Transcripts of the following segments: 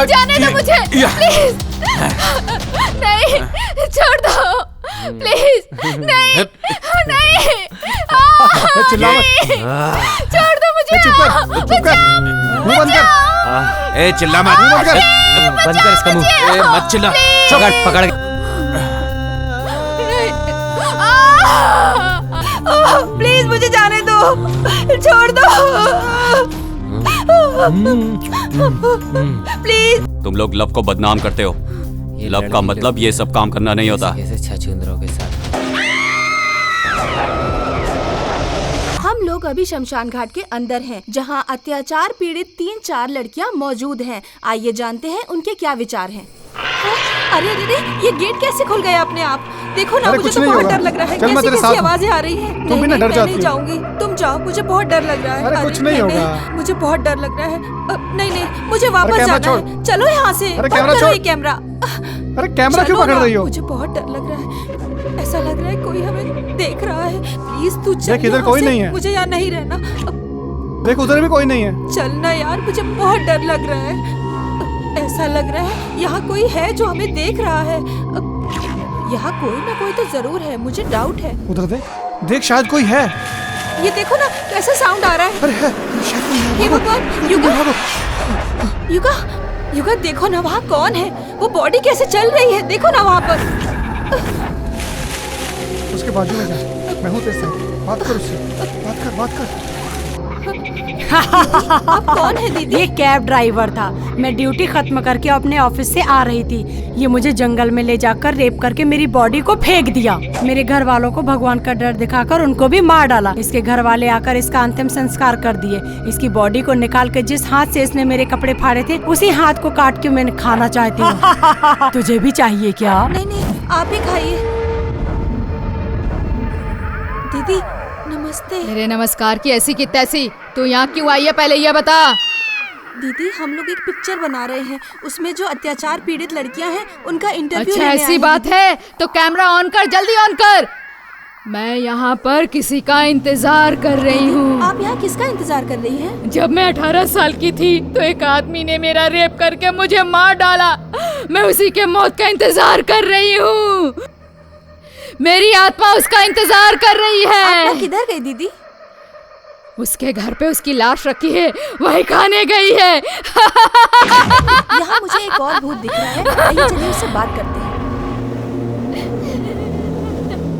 जाने दो मुझे प्लीज। नहीं, छोड़ दो प्लीज। नहीं नहीं, चिल्ला मत। छोड़ दो मुझे। चुप कर, चुप कर, मुंह बंद कर। ए चिल्ला मत, मुंह बंद कर। बंद कर इसका मुंह। ए मत चिल्ला, पकड़ पकड़। प्लीज मुझे जाने दो, छोड़ दो प्लीज। तुम लोग लव को बदनाम करते हो। लव का मतलब ये सब काम करना नहीं होता। कैसे छछूंदरों के साथ। हम लोग अभी शमशान घाट के अंदर हैं, जहां अत्याचार पीड़ित 3-4 लड़कियां मौजूद हैं। आइए जानते हैं उनके क्या विचार हैं। अरे अरे अरे, ये गेट कैसे खुल गया अपने आप? देखो ना, मुझे तो बहुत डर लग रहा है। चल, मैं तेरे कैसी साथ कैसी आवाजें आ रही हैं। तुम भी ना डर जाती नहीं हो। जाऊंगी, तुम जाओ, मुझे बहुत डर लग रहा है। अरे कुछ नहीं होगा। मुझे बहुत डर लग रहा है। नहीं नहीं, मुझे वापस कैमरा जाना है। चलो यहाँ से। अरे कैमरा बंद करो छोड़। ये कैमरा। अरे कैमरा क्यों चलो पकड़ ना, रही हो? मुझे बहुत डर लग रहा है। ऐसा लग रहा है कोई हमें देख रहा है। प्लीज तू चल। देख, इधर यहाँ कोई से। नहीं है। मुझे यहाँ नहीं रहना। देख, उधर भी कोई नहीं है। चलना यार, मुझे बहुत डर लग रहा है। ऐसा लग रहा है यहाँ कोई है जो हमें देख रहा है। यहाँ कोई ना कोई तो जरूर है, मुझे डाउट है। उधर देख, देख शायद कोई है। ये देखो ना, कैसा साउंड आ रहा है। अरे है, शायद कोई है। हे भगवान, युगा भागो। युगा युगा, देखो ना वहाँ कौन है। वो बॉडी कैसे चल रही है, देखो ना वहाँ पर। उसके बाजू में जा, मैं हूँ तेरे साथ। बात कर उससे, बात कर। आप कौन है दीदी? ये कैब ड्राइवर था। मैं ड्यूटी खत्म करके अपने ऑफिस से आ रही थी। ये मुझे जंगल में ले जाकर रेप करके मेरी बॉडी को फेंक दिया। मेरे घर वालों को भगवान का डर दिखाकर उनको भी मार डाला। इसके घर वाले आकर इसका अंतिम संस्कार कर दिए। इसकी बॉडी को निकाल कर जिस हाथ से इसने मेरे कपड़े फाड़े थे, उसी हाथ को काट के मैंने खाना चाहती हूँ। तुझे भी चाहिए क्या? नहीं नहीं, आप ही खाइए। दीदी नमस्ते। मेरे नमस्कार की ऐसी की तैसी। तू यहाँ क्यों आई है, पहले ये बता। दीदी, हम लोग एक पिक्चर बना रहे हैं। उसमें जो अत्याचार पीड़ित लड़कियां हैं उनका इंटरव्यू अच्छा लेने ऐसी आए बात हैं। है तो कैमरा ऑन कर, जल्दी ऑन कर। मैं यहाँ पर किसी का इंतजार कर रही हूँ। आप यहाँ किसका इंतजार कर रही हैं? जब मैं 18 साल की थी तो एक आदमी ने मेरा रेप करके मुझे मार डाला। मैं उसी के मौत का इंतजार कर रही हूँ। मेरी आत्मा उसका इंतजार कर रही है। आप किधर गई दीदी? उसके घर पे उसकी लाश रखी है, वही खाने गई है। यहाँ मुझे एक और भूत दिख रहा है। आइए चलिए उससे बात करते हैं।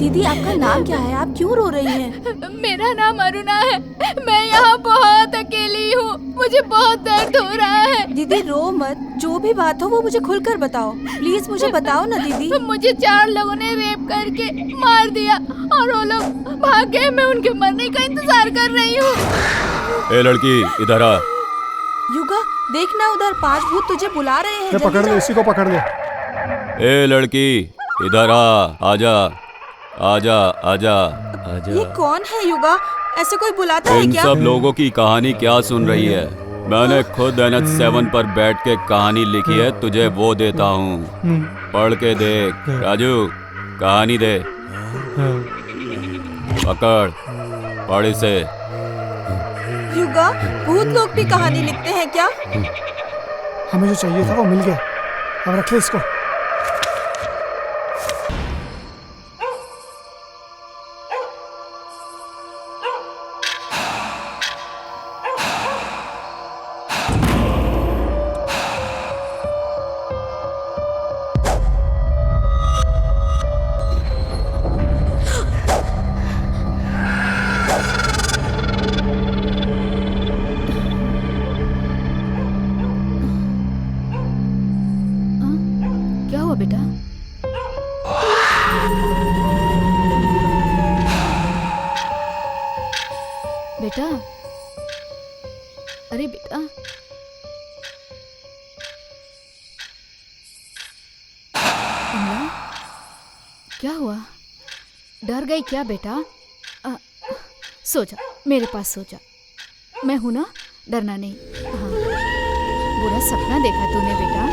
दीदी, आपका नाम क्या है? आप क्यों रो रही हैं? मेरा नाम अरुणा है। मैं यहाँ बहुत अकेली हूँ, मुझे बहुत दर्द हो रहा है। दीदी रो मत, जो भी बात हो वो मुझे खुलकर बताओ। प्लीज मुझे बताओ ना दीदी। मुझे 4 लोगों ने रेप करके मार दिया और वो लोग भाग गए। मैं उनके मरने का इंतजार कर रही हूँ। ए लड़की, इधर आ। युगा, देखना उधर 5 भूत तुझे बुला रहे हैं। पकड़ ले, इसी को पकड़ ले। ए लड़की, इधर आ। आजा आजा आजा। ये कौन है युगा? ऐसे कोई बुलाता है इन क्या? सब लोगों की कहानी क्या सुन रही है? मैंने खुद NH7 पर बैठ के कहानी लिखी है, तुझे वो देता हूँ। पढ़ के देख। राजू, कहानी दे। पकड़, पढ़ इसे। युगा, भूत लोग भी कहानी लिखते हैं क्या? हमें जो चाहिए था वो मिल गया। अब रख ले इसको। क्या हुआ बेटा? बेटा, अरे बेटा, कमला, क्या हुआ? डर गई क्या बेटा? सो जा, मेरे पास सो जा। मैं हूं ना, डरना नहीं। हाँ, बुरा सपना देखा तूने बेटा?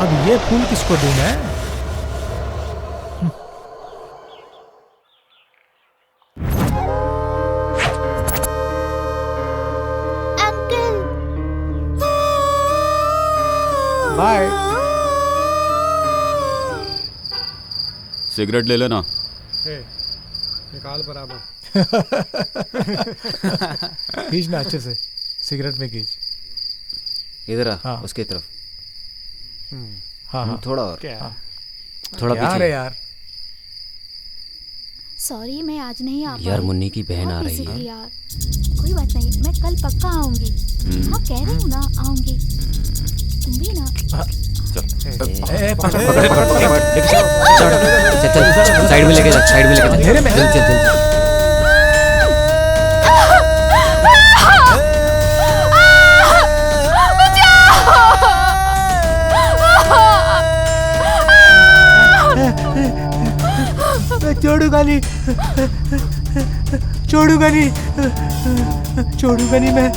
अब ये फूल किसको दूं मैं? बाय। सिगरेट ले लेना। निकाल बराबर। खींचना अच्छे से, सिगरेट में खींच। इधर आ, हाँ। उसकी तरफ। हाँ हाँ थोड़ा और। हाँ। थोड़ा यार पीछे। यार सॉरी मैं आज नहीं आ यार पाई। मुन्नी की बहन आ बहुत रही busy है। थी यार। कोई बात नहीं, मैं कल पक्का आऊंगी। हाँ कह रही हूँ ना आऊंगी। तुम भी ना। चल चल साइड में लेके जा, साइड में लेके जा। अंधेरे में है। चल चल चल। छोड़ूंगा नहीं, छोड़ूंगा नहीं, छोड़ूंगा नहीं मैं।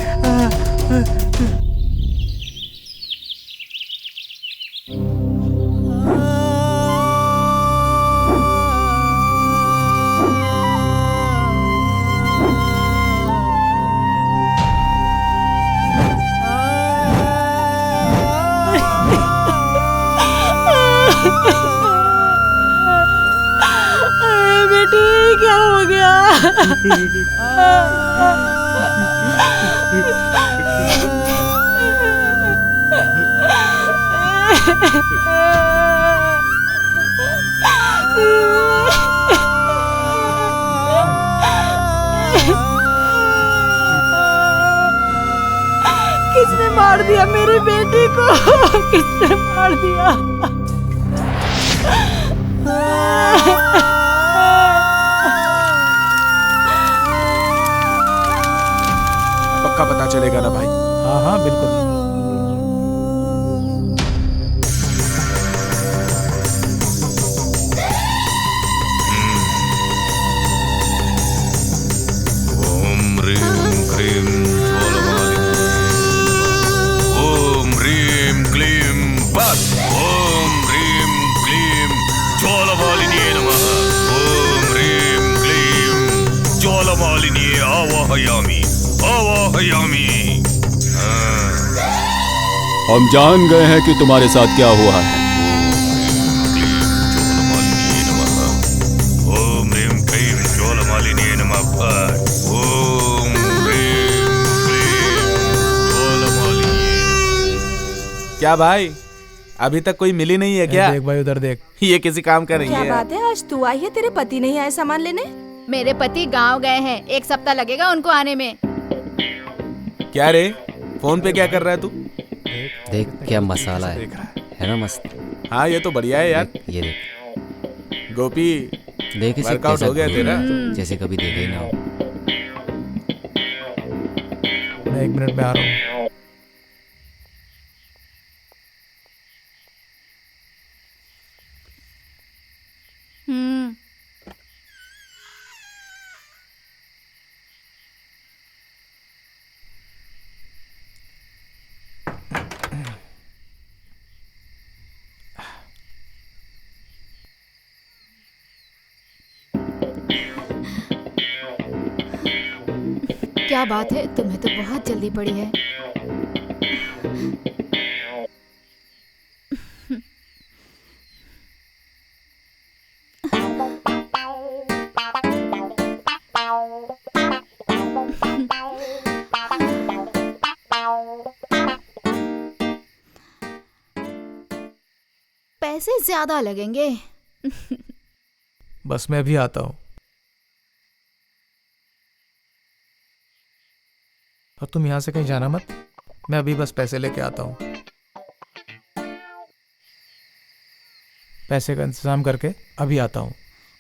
बेटी क्या हो गया? किसने मार दिया मेरी बेटी को? किसने मार दिया? पक्का पता चलेगा ना भाई? हाँ हाँ बिल्कुल। ओम ह्रीं क्लीं ज्वालमालिनी। ओम ह्रीं क्लीं बस। ओम ह्रीं क्लीं ज्वालमालिनी नमः। ओम ह्रीं क्लीं ज्वालमालिनी आवाहयामि आवाहयामि। हम जान गए हैं कि तुम्हारे साथ क्या हुआ है। ओम ह्रीं क्लीं ज्वालमालिनी नमः। ओम ह्रीं क्लीं ज्वालमालिनी। क्या भाई, अभी तक कोई मिली नहीं है क्या? देख भाई उधर देख। ये किसी काम का नहीं क्या है। बात है, आज तू आई है, तेरे पति नहीं आए सामान लेने? मेरे पति गांव गए हैं, 1 सप्ताह लगेगा उनको आने में। क्या रे, फोन पे क्या कर रहा है तू? देख क्या मसाला है ना मस्त। हाँ ये तो बढ़िया है यार। ये देख गोपी, देख इसे वर्कआउट कैसा हो गया घूम तेरा? रहा है, जैसे कभी देखे ही ना हो। मैं 1 मिनट में आ रहा हूँ। क्या बात है, तुम्हें तो बहुत जल्दी पड़ी है। पैसे ज्यादा लगेंगे। बस मैं भी आता हूँ। और तुम यहाँ से कहीं जाना मत, मैं अभी बस पैसे लेके आता हूँ। पैसे का इंतजाम करके अभी आता हूँ।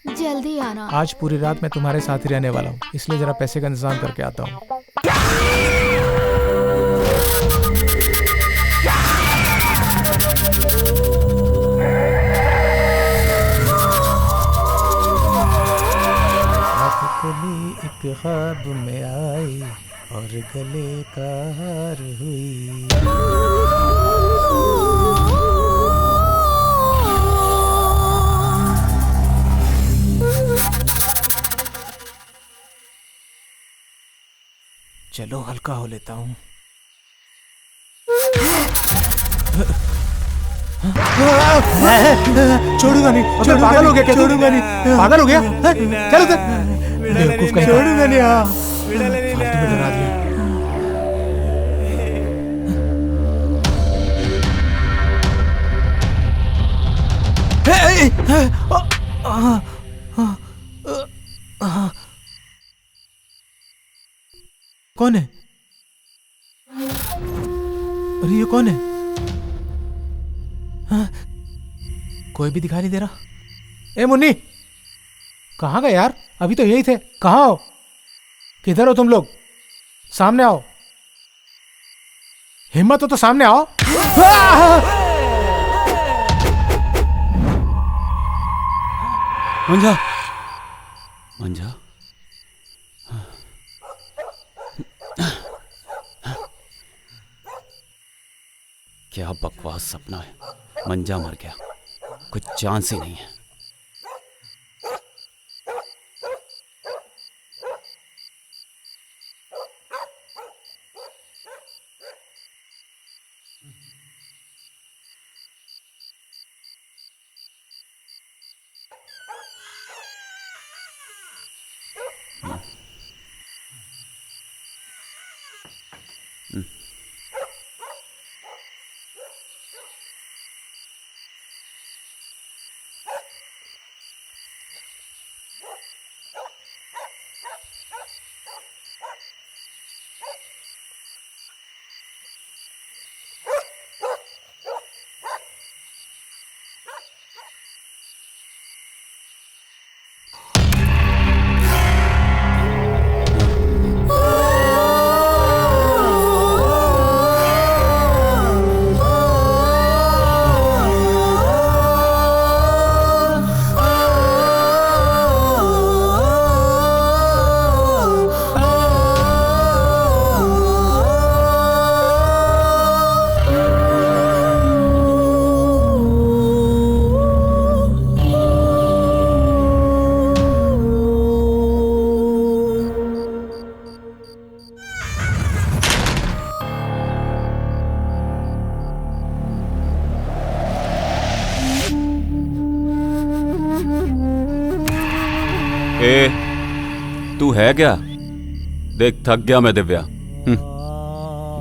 जल्दी आना। आज पूरी रात मैं तुम्हारे साथ ही रहने वाला हूँ, इसलिए जरा पैसे का इंतजाम करके आता हूँ। एक ख्वाब में आई और गले का हार हुई। चलो हल्का हो लेता हूँ। छोड़ूंगा नहीं, अबे पागल हो गया क्या? छोड़ूंगा नहीं, पागल हो गया? चल उधर, बेवकूफ कहीं का। छोड़ूंगा नहीं। हाँ, फालतू में डरा दिया। कौन है? अरे ये कौन है? हाँ? कोई भी दिखाई नहीं दे रहा। ए मुन्नी, कहाँ गए यार? अभी तो यही थे। कहाँ हो? किधर हो तुम लोग? सामने आओ। हिम्मत हो तो सामने आओ। मंजा, मंजा, क्या बकवास सपना है। मंजा मर गया, कुछ चांस ही नहीं है। तू है क्या? देख थक गया मैं दिव्या।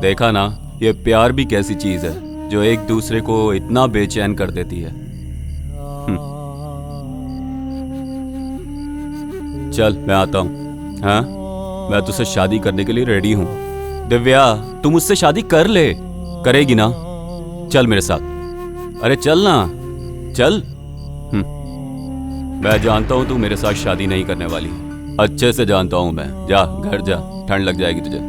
देखा ना, ये प्यार भी कैसी चीज है जो एक दूसरे को इतना बेचैन कर देती है। चल मैं आता हूँ। हाँ, मैं तुझसे शादी करने के लिए रेडी हूँ। दिव्या, तू मुझसे शादी कर ले। करेगी ना? चल मेरे साथ। अरे चल ना, चल। मैं जानता हूँ तू मेरे साथ शादी नहीं करने वाली। अच्छे से जानता हूँ मैं। जा घर जा, ठंड लग जाएगी तुझे।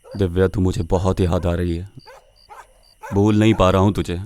दिव्या, तू मुझे बहुत याद आ रही है। भूल नहीं पा रहा हूं तुझे।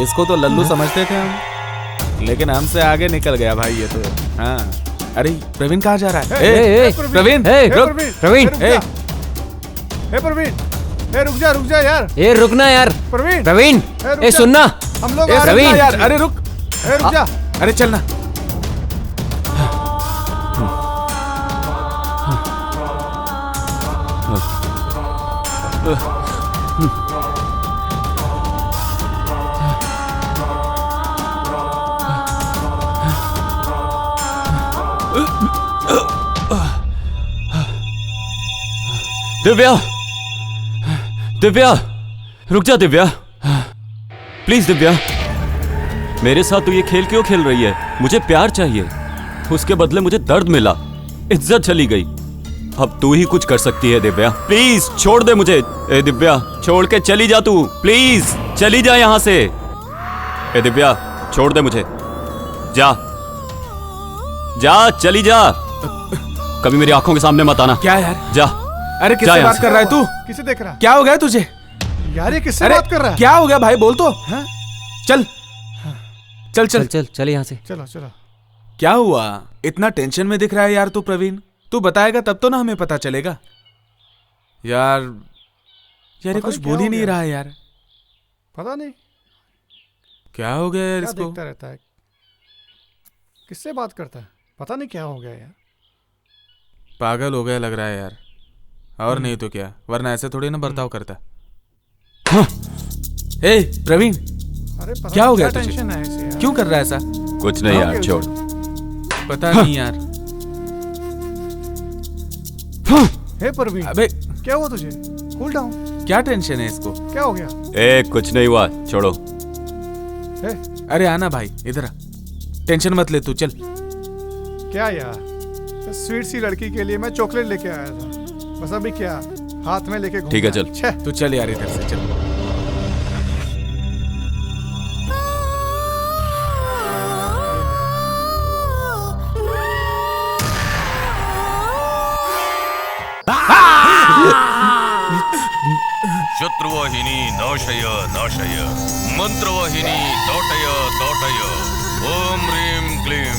इसको तो लल्लू समझते थे हम, लेकिन हमसे आगे निकल गया भाई ये तो। हाँ, अरे प्रवीण कहाँ जा रहा है? प्रवीण, प्रवीण, प्रवीण, प्रवीण, ए प्रवीण, रुक जा यार। ए रुकना यार प्रवीण प्रवीण, रुक ए जा। सुनना। हम लोग ए, आ रहे प्रवीण। हैं। यार, अरे रुक। रुक जा। अरे चलना। दिव्या, दिव्या, रुक जा दिव्या, प्लीज दिव्या। मेरे साथ तू ये खेल क्यों खेल रही है? मुझे प्यार चाहिए, उसके बदले मुझे दर्द मिला, इज्जत चली गई। अब तू ही कुछ कर सकती है दिव्या, प्लीज छोड़ दे मुझे। ए दिव्या, छोड़ के चली जा तू, प्लीज चली जा यहाँ से। ए दिव्या, छोड़ दे मुझे, जा जा, चली जा, कभी मेरी आंखों के सामने मत आना। क्या यार? जा। अरे जा किससे यहाँ बात से। कर रहा है तू? किसे देख रहा? क्या हो गया तुझे? यार ये किससे अरे बात कर रहा है? क्या हो गया भाई, बोल तो। हाँ? चल चल चल चल। चल चल यहाँ से। चलो चलो। क्या हुआ? इतना टेंशन में दिख रहा है यार तू प्रवीण। तू बताएगा तब तो ना हमें पता चलेगा। यार ये पता कुछ नहीं बोल क्या ही हो नहीं गया। रहा है यार। पता नहीं क्या हो गया यार क्या इसको? देखता रहता है, किससे बात करता है, पता नहीं क्या हो गया यार। पागल हो गया लग रहा है यार। और नहीं तो क्या, वरना ऐसे थोड़ी ना बर्ताव करता। ए प्रवीण, अरे पता क्या नहीं हो गया तुझे? टेंशन है ऐसे यार। क्यों कर रहा है ऐसा? कुछ नहीं यार, छोड़। पता नहीं यार। हे प्रवीण, अबे क्या हुआ तुझे? Cool down. क्या टेंशन है इसको? क्या हो गया? ए कुछ नहीं हुआ, छोड़ो। हे अरे आना भाई इधर आ। टेंशन मत ले तू, चल। क्या यार, स्वीट सी लड़की के लिए मैं चॉकलेट लेके आया था, बस अभी क्या हाथ में लेके घूम ठीक है, रहा चल। छे। तू चल यार इधर से, चल। शत्रुवाहिनी नाशय नाशय, मंत्रवाहिनी तोटय तोटय, ओम ह्रीं क्लीं।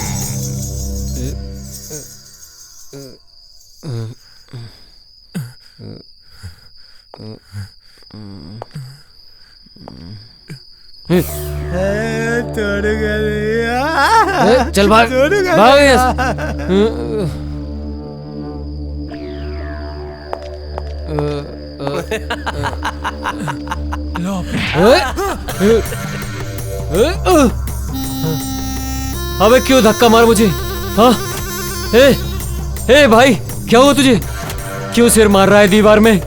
चल भाग भाग यहाँ से। अबे क्यों धक्का मार मुझे? हाँ? ए भाई, क्या हुआ तुझे? क्यों सिर मार रहा है दीवार में?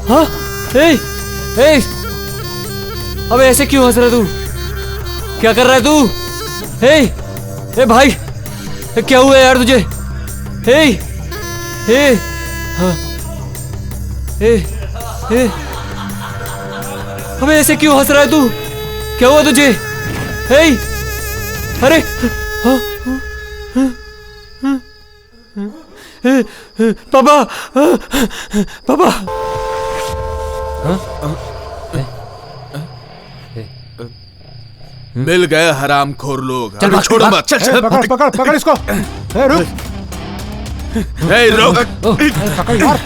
हाँ? ए अबे ऐसे क्यों हंस रहा है तू? क्या कर रहा है तू? ए भाई, क्या हुआ यार तुझे? हाँ, अबे ऐसे क्यों हंस रहा है तू? क्या हुआ तुझे? अरे पापा, पापा। मिल गए हरामखोर लोग। चल अरे भाग, छोड़ो भाग। मत, चल चल। पकड़ पकड़ पकड़ इसको। ए, रुक। ए, रुक। पकड़ यार।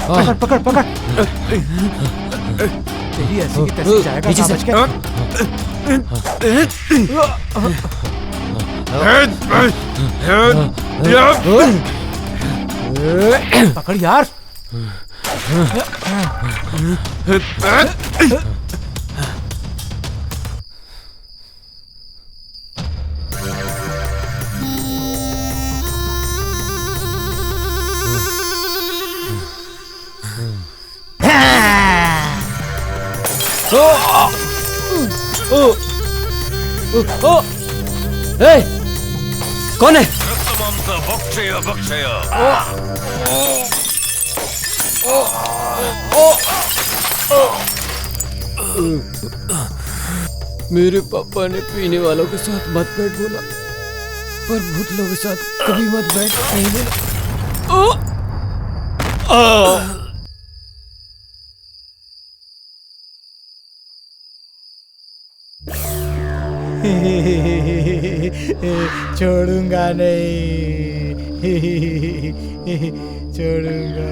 पकड़ पकड़ पकड़। तेरी ऐसी की तैसी जाएगा, नीचे से। समझ के। पकड़ यार। कौन है? रक्तमांस भक्षय भक्षय। मेरे पापा ने पीने वालों के साथ मत बैठ बोला, पर भूतलों के साथ कभी मत बैठ नहीं बोला। छोड़ूंगा नहीं, छोड़ूंगा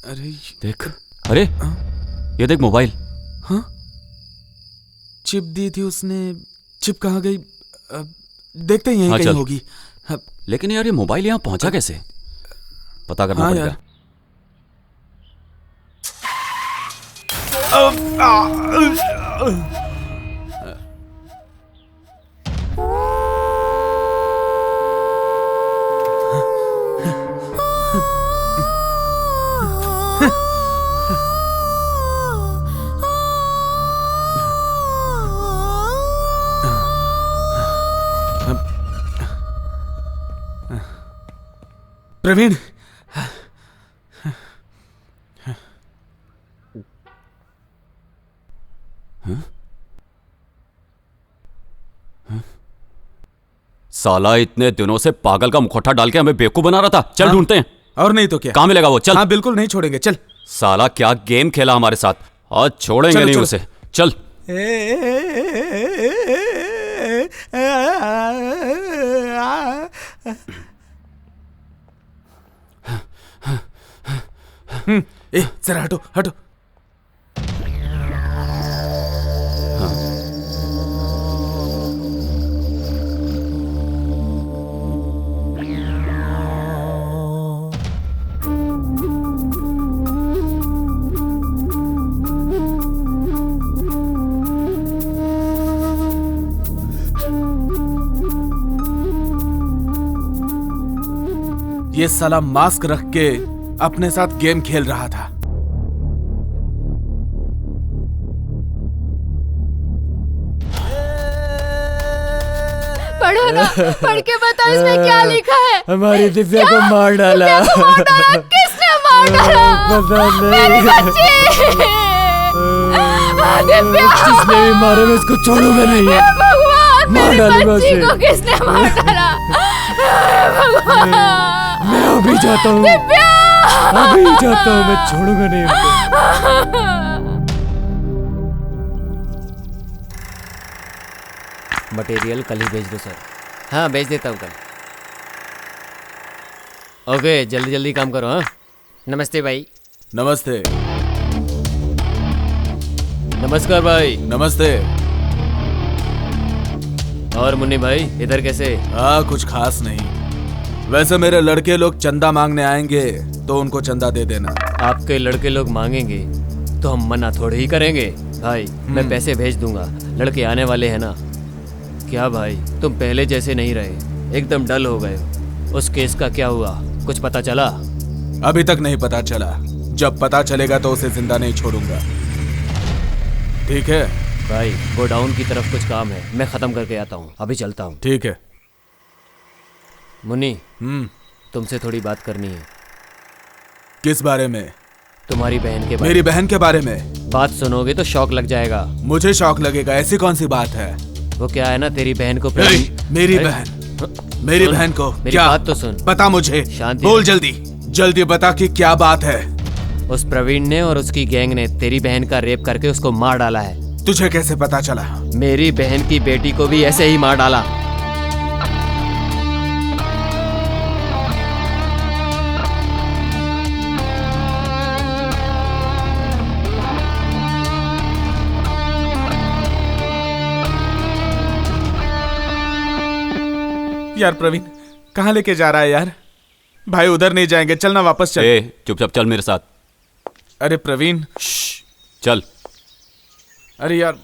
अरे देख, अरे ये देख मोबाइल। हाँ, चिप दी थी उसने। चिप कहाँ गई? देखते हैं, यहीं हाँ, कहीं चल। होगी। हाँ, लेकिन यार ये मोबाइल यहाँ पहुंचा कैसे? पता करना हाँ पड़ेगा। यार। प्रवीण, साला इतने दिनों से पागल का मुखौटा डाल के हमें बेवकूफ बना रहा था। चल हाँ। ढूंढते हैं। और नहीं तो क्या। कहाँ मिलेगा वो? चल। हाँ बिल्कुल नहीं छोड़ेंगे, चल। साला क्या गेम खेला हमारे साथ, आज छोड़ेंगे चलो, नहीं चलो। उसे। चल। ए जरा हटो हटो। ये साला मास्क रख के अपने साथ गेम खेल रहा था। पढ़ो ना, पढ़ के बताओ इसमें क्या लिखा है। हमारी दिव्या को मार डाला। किसने मार डाला? पता मेरी नहीं। बच्ची! दिव्या! जिसने भी मारा मैं इसको छोड़ूंगा नहीं। भगवान, मार मेरी डालूंगा बच्ची उसे। को किसने मार डाला? भगवान! मैं अभी जाता हूँ। अभी जाता हूँ, मैं छोड़ूंगा नहीं उनको। मटेरियल कल ही भेज दो सर। हाँ भेज देता हूँ कल। ओके जल्दी जल्दी काम करो। हाँ नमस्ते भाई। नमस्ते। नमस्कार भाई। नमस्ते। और मुन्नी भाई इधर कैसे? हाँ कुछ खास नहीं। वैसे मेरे लड़के लोग चंदा मांगने आएंगे तो उनको चंदा दे देना। आपके लड़के लोग मांगेंगे तो हम मना थोड़े ही करेंगे भाई। मैं पैसे भेज दूंगा, लड़के आने वाले हैं ना। क्या भाई तुम पहले जैसे नहीं रहे, एकदम डल हो गए हो। उस केस का क्या हुआ, कुछ पता चला? अभी तक नहीं पता चला। जब पता चलेगा तो उसे जिंदा नहीं छोड़ूंगा। ठीक है भाई गोडाउन की तरफ कुछ काम है, मैं खत्म करके आता हूँ, अभी चलता हूँ। ठीक है। मुन्नी तुमसे थोड़ी बात करनी है। किस बारे में? तुम्हारी बहन के बारे मेरी बहन के बारे में? बात सुनोगे तो शौक लग जाएगा। मुझे शौक लगेगा? ऐसी कौन सी बात है? वो क्या है ना, तेरी बहन को मेरी बहन, मेरी सुन, बहन को मेरी क्या? बात तो सुन। बता मुझे, शांति बोल से। जल्दी जल्दी बता कि क्या बात है। उस प्रवीण ने और उसकी गैंग ने तेरी बहन का रेप करके उसको मार डाला है। तुझे कैसे पता चला? मेरी बहन की बेटी को भी ऐसे ही मार डाला। यार प्रवीण कहाँ लेके जा रहा है यार? भाई उधर नहीं जाएंगे, चलना वापस चल। ए चुपचाप चल मेरे साथ। अरे प्रवीण चल। अरे यार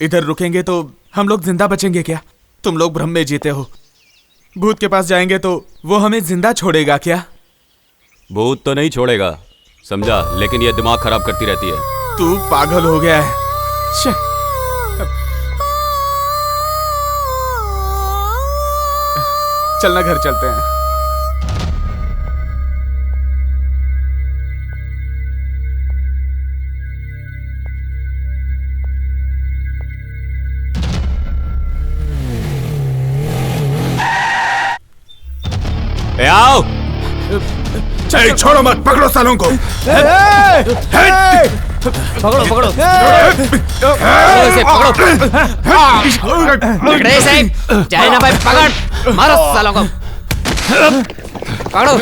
इधर रुकेंगे तो हम लोग जिंदा बचेंगे क्या? तुम लोग भ्रम में जीते हो। भूत के पास जाएंगे तो वो हमें जिंदा छोड़ेगा क्या? भूत तो नहीं छोड़ेगा समझा, लेकिन ये दिमाग खराब करती रहती है। तू पागल हो गया है। श्श। चलना घर चलते हैं। ए आओ। ए, छोड़ो मत, पकड़ो सालों को। पकड़ो पकड़ो इसे, पकड़ो। पकड़े इसे, जाए ना भाई, पकड़, मारो सालों को, पकड़ो।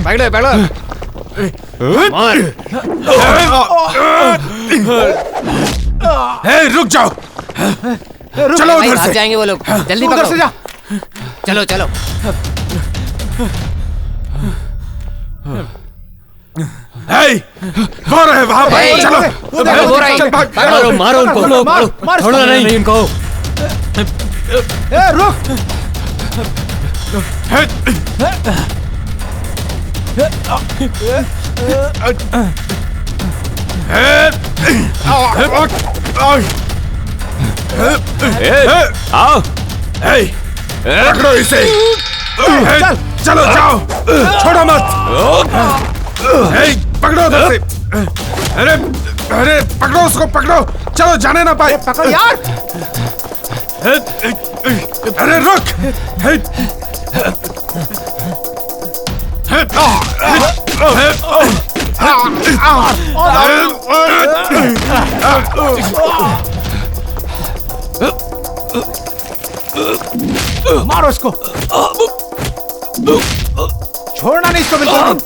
पकड़ो पकड़ो, मार। रुक जाओ, चलो भाई, उधर भाग से। जाएंगे वो लोग, जल्दी उधर पकड़ो। से जा। चलो चलो। वो रहे वहां पर, ए, चलो। पकड़ो, वो रहे। चल, भाग। मारो मारो उनको, मार, मार, छोड़ो नहीं इनको। ए, रुक। आओ। पकड़ो इसे। चलो जाओ, छोड़ो मत। पकड़ो उधर से। अरे अरे, पकड़ो उसको, पकड़ो। चलो, जाने ना पाए। पकड़ यार। अरे रुक। मारो इसको। छोड़ना नहीं इसको बिल्कुल।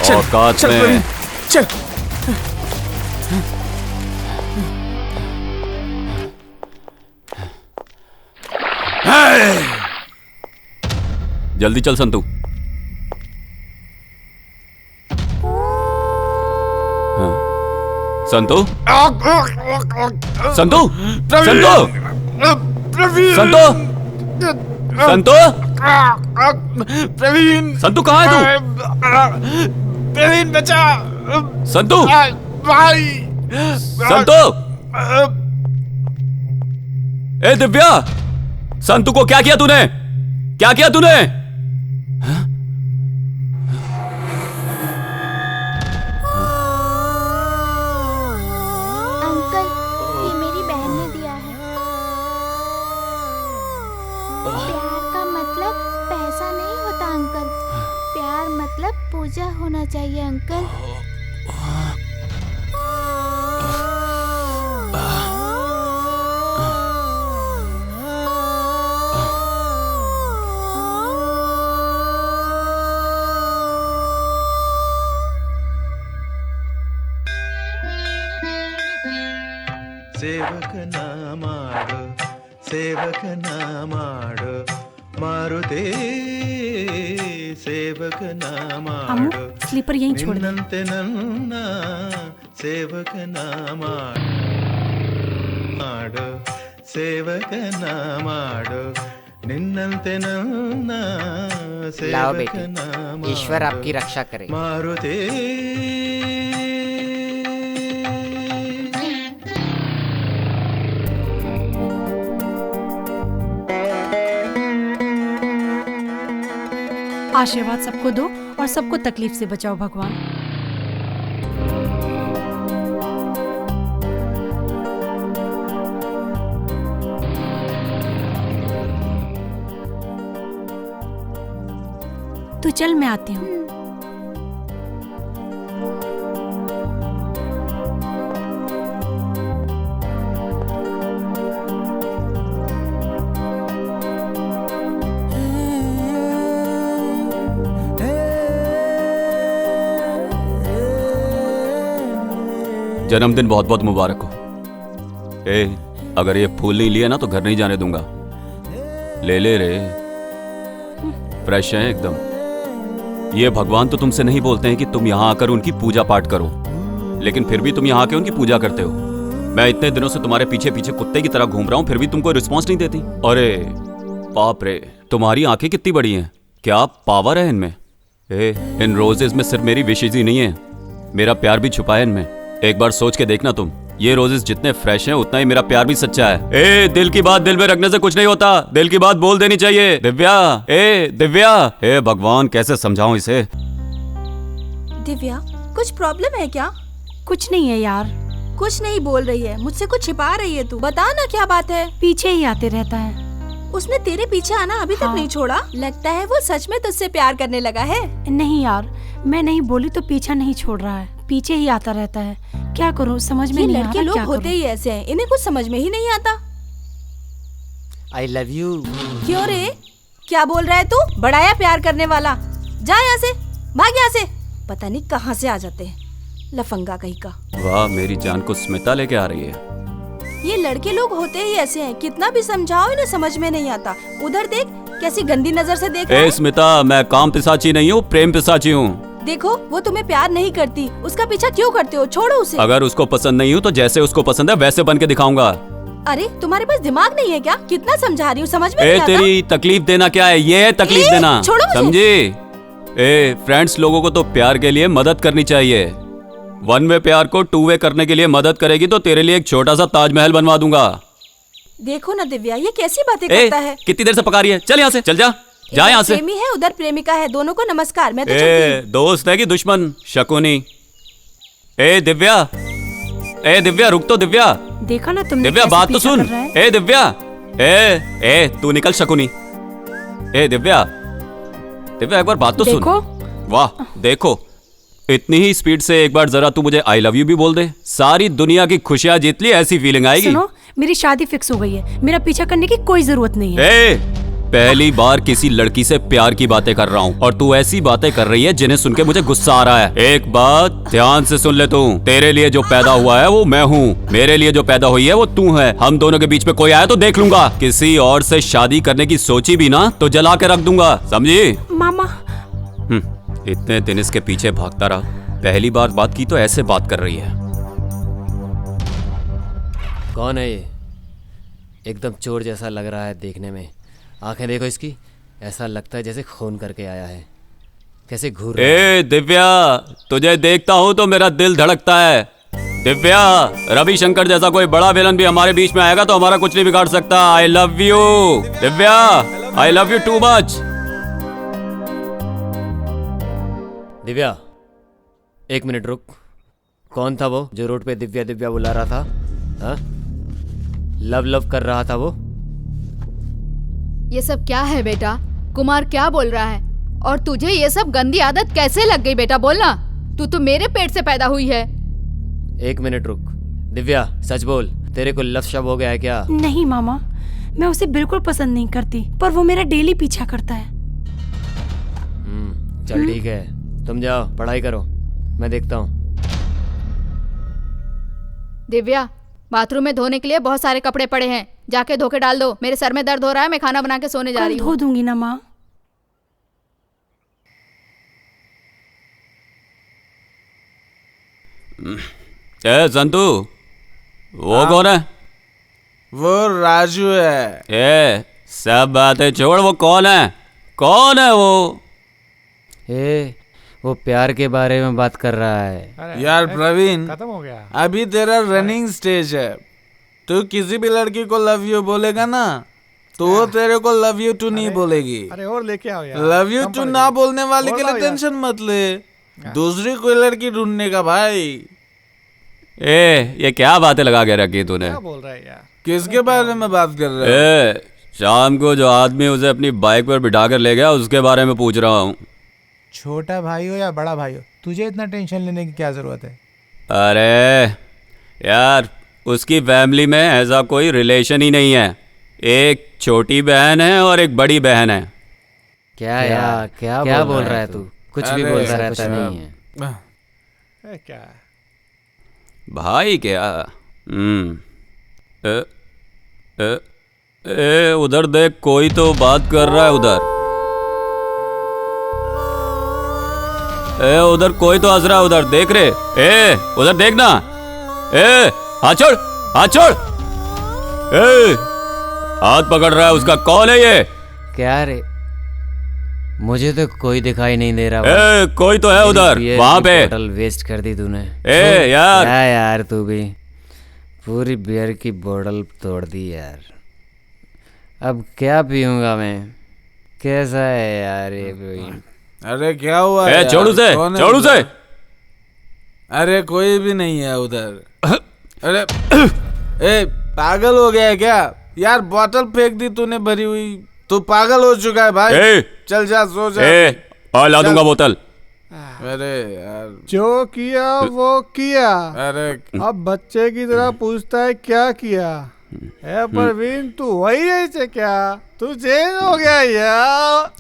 औकात में। चल। जल्दी चल संतू। हाँ। संतू संतू संतू संतू संतू प्रवीण, संतू कहाँ है तू? प्रवीण बचा। संतू भाई, संतू। ए दिव्या, संतू को क्या किया तूने? क्या किया तूने? अंकल, ये मेरी बहन ने दिया है। प्यार का मतलब पैसा नहीं होता अंकल। प्यार मतलब पूजा होना चाहिए अंकल। ಸೇವಕನ ಮಾಡು, ಸೇವಕನ ಮಾಡು, ಮಾರುತೇ ಸೇವಕನ अम्मू ಮಾಡು, स्लीपर यहीं छोड़ दे। ನಿನ್ನಂತೆ ನನ್ನ ಸೇವಕನ ಮಾಡು, ಸೇವಕನ ಮಾಡು, ನಿನ್ನಂತೆ ನನ್ನ लाओ बेटी, ಸೇವಕನ ईश्वर आपकी रक्षा करे। ಮಾರುತೇ आशीर्वाद सबको दो और सबको तकलीफ से बचाओ भगवान। तू चल, मैं आती हूँ। जन्मदिन बहुत बहुत मुबारक हो। ए, अगर ये फूल नहीं लिए ना तो घर नहीं जाने दूंगा। ले ले रे, फ्रेश है एकदम। ये भगवान तो तुमसे नहीं बोलते हैं कि तुम यहाँ आकर उनकी पूजा पाठ करो, लेकिन फिर भी तुम यहाँ आके उनकी पूजा करते हो। मैं इतने दिनों से तुम्हारे पीछे पीछे कुत्ते की तरह घूम रहा हूँ, फिर भी तुम कोई रिस्पॉन्स नहीं देती। अरे बाप रे, तुम्हारी आंखें कितनी बड़ी हैं, क्या पावर है इनमें। इन रोजेस में सिर्फ मेरी विशेष ही नहीं है, मेरा प्यार भी छुपा है इनमें। एक बार सोच के देखना तुम, ये रोजेस जितने फ्रेश हैं उतना ही मेरा प्यार भी सच्चा है। दिल की बात दिल में रखने से कुछ नहीं होता, दिल की बात बोल देनी चाहिए। दिव्या, दिव्या, भगवान कैसे समझाऊं इसे। दिव्या, कुछ प्रॉब्लम है क्या? कुछ नहीं है यार। कुछ नहीं बोल रही है, मुझसे कुछ छिपा रही है तू। बता ना क्या बात है। पीछे ही आते रहता है। उसने तेरे पीछे आना अभी तक नहीं छोड़ा। लगता है वो सच में तुझसे प्यार करने लगा है। नहीं यार, मैं नहीं बोली तो पीछा नहीं छोड़ रहा है, पीछे ही आता रहता है। क्या करूं, समझ में नहीं आ रहा। लड़के लोग होते ही ऐसे हैं, इन्हें कुछ समझ में ही नहीं आता। आई लव यू। क्यों रे, क्या बोल रहा है तू? बड़ाया प्यार करने वाला। जा यहाँ से, भाग यहाँ से। पता नहीं कहाँ से आ जाते हैं, लफंगा कहीं का। वाह, मेरी जान को स्मिता लेके आ रही है। ये लड़के लोग होते ही ऐसे हैं, कितना भी समझाओ इन्हें समझ में नहीं आता। उधर देख, कैसी गंदी नजर से देख रहा है। स्मिता, मैं काम पिशाची नहीं हूँ, प्रेम पिशाची हूँ। देखो, वो तुम्हें प्यार नहीं करती, उसका पीछा क्यों करते हो? छोड़ो उसे। अगर उसको पसंद नहीं हूँ तो जैसे उसको पसंद है वैसे बन के दिखाऊंगा। अरे तुम्हारे पास दिमाग नहीं है क्या? कितना समझा रही हूँ, समझ में नहीं आता। तेरी तकलीफ देना क्या है, ये है तकलीफ देना, छोड़ो मुझे। समझी? फ्रेंड्स लोगों को तो प्यार के लिए मदद करनी चाहिए। वन वे प्यार को टू वे करने के लिए मदद करेगी तो तेरे लिए एक छोटा सा ताजमहल बनवा दूंगा। देखो ना दिव्या, ये कैसी बातें करता है। कितनी देर से पका रही है, चल यहाँ से, चल जा, जा यहाँ से। प्रेमी है, उधर प्रेमिका है, दोनों को नमस्कार। मैं तो चलती हूँ। दोस्त है कि दुश्मन, शकुनी। दिव्या, दिव्या रुक तो। दिव्या, देखा ना तुमने, दिव्या बात तो सुन। दिव्या, तू निकल शकुनी। दिव्या, दिव्या एक बार बात तो सुन। वाह देखो, इतनी ही स्पीड से एक बार जरा तू मुझे आई लव यू भी बोल दे, सारी दुनिया की खुशियां जीत ली, ऐसी फीलिंग आएगी। सुनो, मेरी शादी फिक्स हो गई है, मेरा पीछा करने की कोई जरूरत नहीं है। पहली बार किसी लड़की से प्यार की बातें कर रहा हूँ और तू ऐसी बातें कर रही है जिन्हें सुन के मुझे गुस्सा आ रहा है। एक बात ध्यान से सुन ले तू, तेरे लिए जो पैदा हुआ है वो मैं हूँ, मेरे लिए जो पैदा हुई है वो तू है। हम दोनों के बीच में कोई आया तो देख लूंगा। किसी और से शादी करने की सोची भी ना तो जला के रख दूंगा, समझी? मामा, इतने दिन इसके पीछे भागता रहा, पहली बार बात की तो ऐसे बात कर रही है। कौन है ये? एकदम चोर जैसा लग रहा है देखने में। आंखें देखो इसकी, ऐसा लगता है जैसे खून करके आया है। कैसे घूर रहा है। दिव्या, तुझे देखता हूँ तो मेरा दिल धड़कता है। दिव्या, रविशंकर जैसा कोई बड़ा विलन भी हमारे बीच में आएगा तो हमारा कुछ नहीं बिगाड़ सकता। आई love you Divya, I love you too much. Divya, एक मिनट रुक। कौन था वो जो रोड पे दिव्या दिव्या बुला रहा था? हा? लव लव कर रहा था वो? ये सब क्या है बेटा? कुमार क्या बोल रहा है? और तुझे ये सब गंदी आदत कैसे लग गई बेटा? बोलना, तू तो मेरे पेट से पैदा हुई है। एक मिनट रुक। दिव्या सच बोल, तेरे को लव शव हो गया है क्या? नहीं मामा, मैं उसे बिल्कुल पसंद नहीं करती, पर वो मेरा डेली पीछा करता है। चल ठीक है, तुम जाओ पढ़ाई करो, मैं देखता हूँ। दिव्या, बाथरूम में धोने के लिए बहुत सारे कपड़े पड़े हैं, जाके धो के डाल दो। मेरे सर में दर्द हो रहा है, मैं खाना बना के सोने जा रही हूँ। धो दूंगी ना माँ। संतू, वो कौन है? वो राजू है। सब बातें छोड़, वो कौन है? कौन है वो? वो प्यार के बारे में बात कर रहा है। यार प्रवीण, खत्म हो गया। अभी तेरा रनिंग स्टेज है। तू किसी भी लड़की को लव यू बोलेगा ना तो वो तेरे को लव यू टू नहीं बोलेगी। अरे और लेके आओ यार। लव यू टू ना बोलने वाले के लिए टेंशन मत ले, दूसरी कोई लड़की ढूंढने का भाई। ये क्या बातें लगा के रखी तूने? क्या बोल रहा है यार? किसके बारे में बात कर रहे हो? शाम को जो आदमी उसे अपनी बाइक पर बिठा कर ले गया उसके बारे में पूछ रहा हूँ। छोटा भाई हो या बड़ा भाई हो, तुझे इतना टेंशन लेने की क्या जरूरत है? अरे यार, उसकी फैमिली में ऐसा कोई रिलेशन ही नहीं है। एक छोटी बहन है और एक बड़ी बहन है। क्या यार, क्या बोल रहा है तू? कुछ भी बोलता रहता नहीं है। क्या? भाई क्या? ए, ए, ए, उधर देख, कोई तो बात कर रहा है उधर। ए, उधर कोई तो हंस रहा है उधर, देख रे। ए, उधर देखना। ए, हाथ छोड़, हाथ छोड़। ए, हाथ पकड़ रहा है उसका, कौन है ये? क्या रे, मुझे तो कोई दिखाई नहीं दे रहा। ए, कोई तो है उधर, वहां पे। बोतल वेस्ट कर दी तूने। ए यार, क्या यार, तू भी पूरी बियर की बोतल तोड़ दी यार। अब क्या पीऊंगा मैं? कैसा है यार ये भी? अरे क्या हुआ? ए, छोड़ उसे, छोड़ उसे। अरे कोई भी नहीं है उधर। अरे ए, पागल हो गया है क्या यार? बोतल फेंक दी तूने भरी हुई। तू पागल हो चुका है भाई। चल जा, सो जा। और ला दूंगा बोतल। अरे यार, जो किया वो किया। अरे अब बच्चे की तरह पूछता है क्या किया। ए परवीन, तू वही है से क्या? तू चेंज हो गया यार।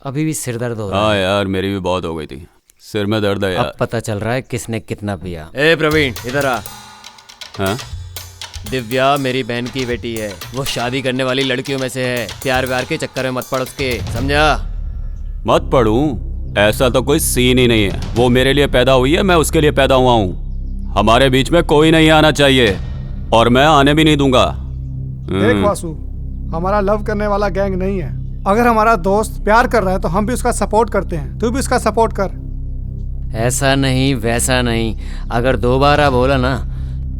अभी भी सिर दर्द हो रहा हाँ है। यार, मेरी भी बहुत हो गई थी, सिर में दर्द है यार। अब पता चल रहा है किसने कितना पिया। ए प्रवीण, इधर आ। हाँ? दिव्या मेरी बहन की बेटी है, वो शादी करने वाली लड़कियों में से है। प्यार व्यार के चक्कर में मत पड़ उसके, समझा? मत पढ़ूं? ऐसा तो कोई सीन ही नहीं है। वो मेरे लिए पैदा हुई है, मैं उसके लिए पैदा हुआ हूँ। हमारे बीच में कोई नहीं आना चाहिए, और मैं आने भी नहीं दूंगा। देख वासु, हमारा लव करने वाला गैंग नहीं है। अगर हमारा दोस्त प्यार कर रहा है तो हम भी उसका सपोर्ट करते हैं। तू भी उसका सपोर्ट कर। ऐसा नहीं वैसा नहीं, अगर दोबारा बोला ना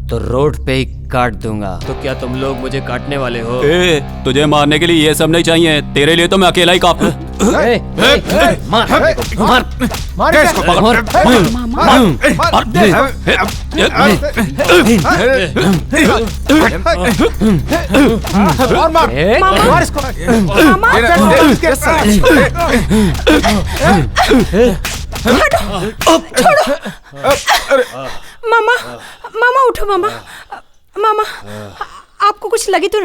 तो रोड पे ही काट दूंगा। तो क्या तुम लोग मुझे काटने वाले हो? ए, तुझे मारने के लिए ये सब नहीं चाहिए, तेरे लिए तो मैं अकेला ही काफी हूं। मामा, मामा उठो मामा। मामा, आपको कुछ लगी तो?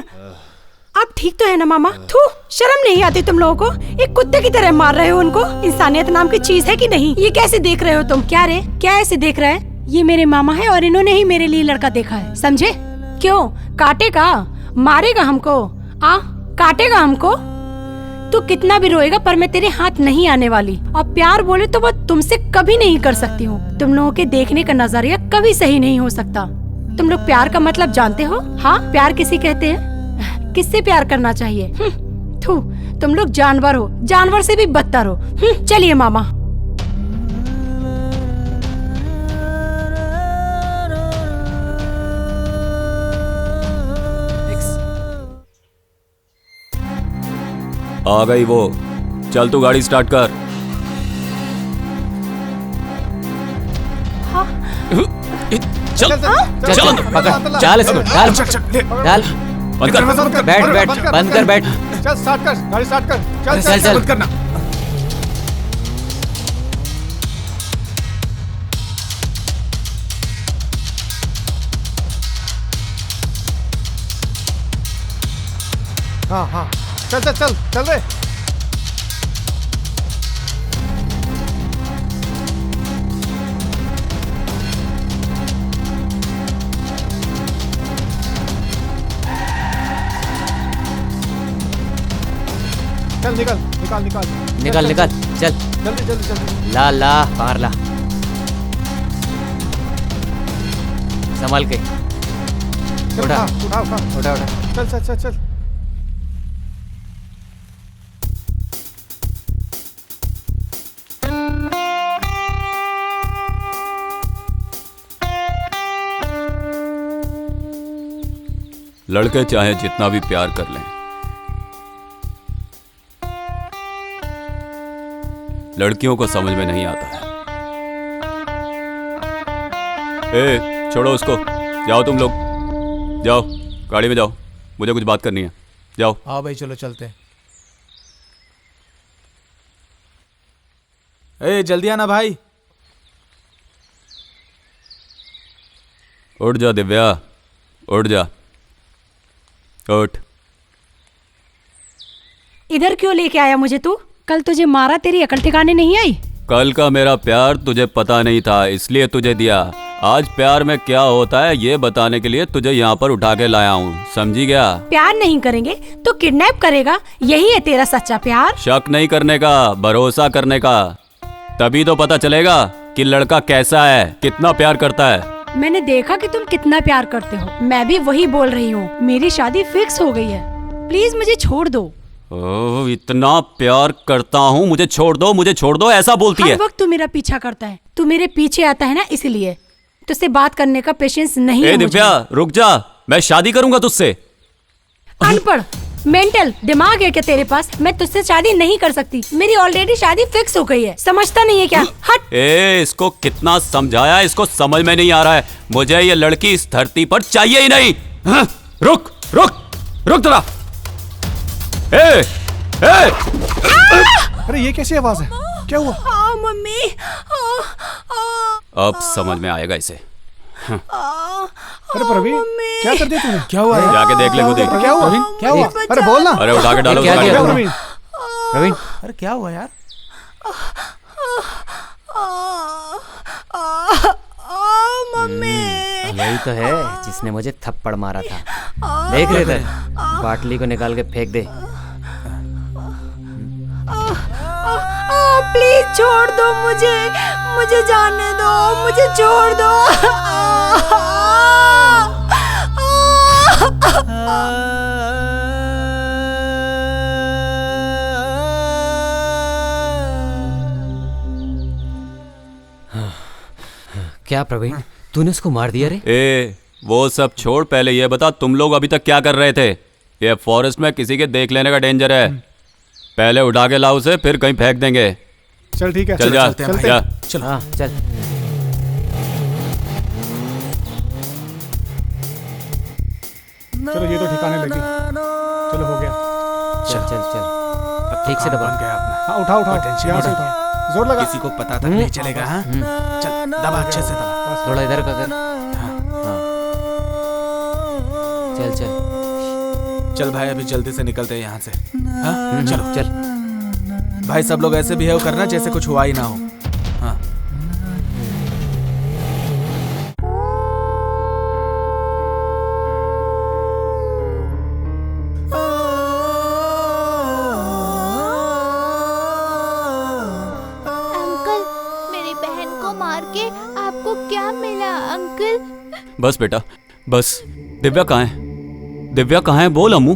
आप ठीक तो है ना मामा? थू, शर्म नहीं आती तुम लोगों को? एक कुत्ते की तरह मार रहे हो उनको। इंसानियत नाम की चीज है कि नहीं? ये कैसे देख रहे हो तुम? क्या रे, क्या ऐसे देख रहा है? ये मेरे मामा है और इन्होंने ही मेरे लिए लड़का देखा है, समझे? क्यों काटेगा, मारेगा हमको? काटेगा हमको? तू कितना भी रोएगा पर मैं तेरे हाथ नहीं आने वाली। और प्यार बोले तो वो तुमसे कभी नहीं कर सकती हूँ। तुम लोगों के देखने का नजरिया कभी सही नहीं हो सकता। तुम लोग प्यार का मतलब जानते हो? हाँ, प्यार किसे कहते हैं? किससे प्यार करना चाहिए? थू, तुम लोग जानवर हो, जानवर से भी बदतर हो। चलिए मामा। आ गई वो, चल तू गाड़ी स्टार्ट कर। चल चल पकड़, चाल इसको, डाल डाल, बंद कर, बैठ बैठ, बंद कर, बैठ। चल स्टार्ट कर, गाड़ी स्टार्ट कर। चल चल करना। हाँ हाँ, चल चल चल चल रे। चल निकल निकाल निकाल निकल निकल, चल जल्दी जल्दी जल्दी। ला ला, बाहर ला, संभाल के। चल, उठा उठा उठा उठा उठा। चल चल चल चल। लड़के चाहे जितना भी प्यार कर लें, लड़कियों को समझ में नहीं आता है। ए, छोड़ो उसको, जाओ तुम लोग, जाओ गाड़ी में जाओ, मुझे कुछ बात करनी है, जाओ। हाँ भाई, चलो चलते। ए, जल्दी आना भाई। उठ जा दिव्या, उठ जा, उठ। इधर क्यों लेके आया मुझे तू? कल तुझे मारा, तेरी अकल ठिकाने नहीं आई? कल का मेरा प्यार तुझे पता नहीं था, इसलिए तुझे दिया। आज प्यार में क्या होता है ये बताने के लिए तुझे यहाँ पर उठा के लाया हूँ, समझी गया? प्यार नहीं करेंगे तो किडनैप करेगा, यही है तेरा सच्चा प्यार। शक नहीं करने का, भरोसा करने का, तभी तो पता चलेगा कि लड़का कैसा है, कितना प्यार करता है। मैंने देखा कि तुम कितना प्यार करते हो, मैं भी वही बोल रही हूँ। मेरी शादी फिक्स हो गई है, प्लीज मुझे छोड़ दो। ओह, इतना प्यार करता हूँ, मुझे छोड़ दो, मुझे छोड़ दो, ऐसा बोलती है। हर वक्त तू मेरा पीछा करता है, तू मेरे पीछे आता है ना, इसलिए तुझसे बात करने का पेशेंस नहीं है। दिव्या रुक जा, मैं शादी करूंगा तुझसे। अनपढ़, मेंटल दिमाग है क्या तेरे पास? मैं तुझसे शादी नहीं कर सकती, मेरी ऑलरेडी शादी फिक्स हो गई है, समझता नहीं है क्या? हट। इसको कितना समझाया, इसको समझ में नहीं आ रहा है। मुझे ये लड़की इस धरती पर चाहिए ही नहीं। हाँ? रुक रुक रुक थोड़ा। अरे ये कैसी आवाज है, क्या हुआ? मम्मी। अब समझ में आएगा इसे। अरे प्रवीण, क्या कर दिया तूने? क्या हुआ? जाके देख ले खुद ही। क्या हुआ? क्या हुआ? अरे बोल ना। अरे उठा के डालो। क्या किया प्रवीण? प्रवीण, अरे क्या हुआ यार? यही तो है जिसने मुझे थप्पड़ मारा था। देख रहे थे, बाटली को निकाल के फेंक दे। प्लीज छोड़ दो मुझे जाने दो, मुझे छोड़ दो। क्या प्रवीण, तूने उसको मार दिया रे? वो सब छोड़, पहले ये बता तुम लोग अभी तक क्या कर रहे थे? ये फॉरेस्ट में किसी के देख लेने का डेंजर है। पहले उठा के लाओ उसे, फिर कहीं फेंक देंगे। चल ठीक है, चल जा, जा। चल। हाँ चल। चलो ये तो ठिकाने लगी। चलो हो गया। चल चल चल, अब ठीक से दबा। हाँ उठाओ उठाओ, यहाँ से उठाओ, जोर लगा। किसी को पता तक नहीं चलेगा। हाँ चल दबा, अच्छे से दबा। थोड़ा इधर का कर। हाँ। चल चल चल भाई, अभी जल्दी से निकलते हैं यहाँ से। हाँ चलो चल। भाई, सब लोग ऐसे बिहेव करना जैसे कुछ हुआ ही ना हो। हाँ अंकल, मेरी बहन को मार के आपको क्या मिला अंकल? बस बेटा बस। दिव्या कहाँ है? दिव्या कहाँ है? बोल अम्मू।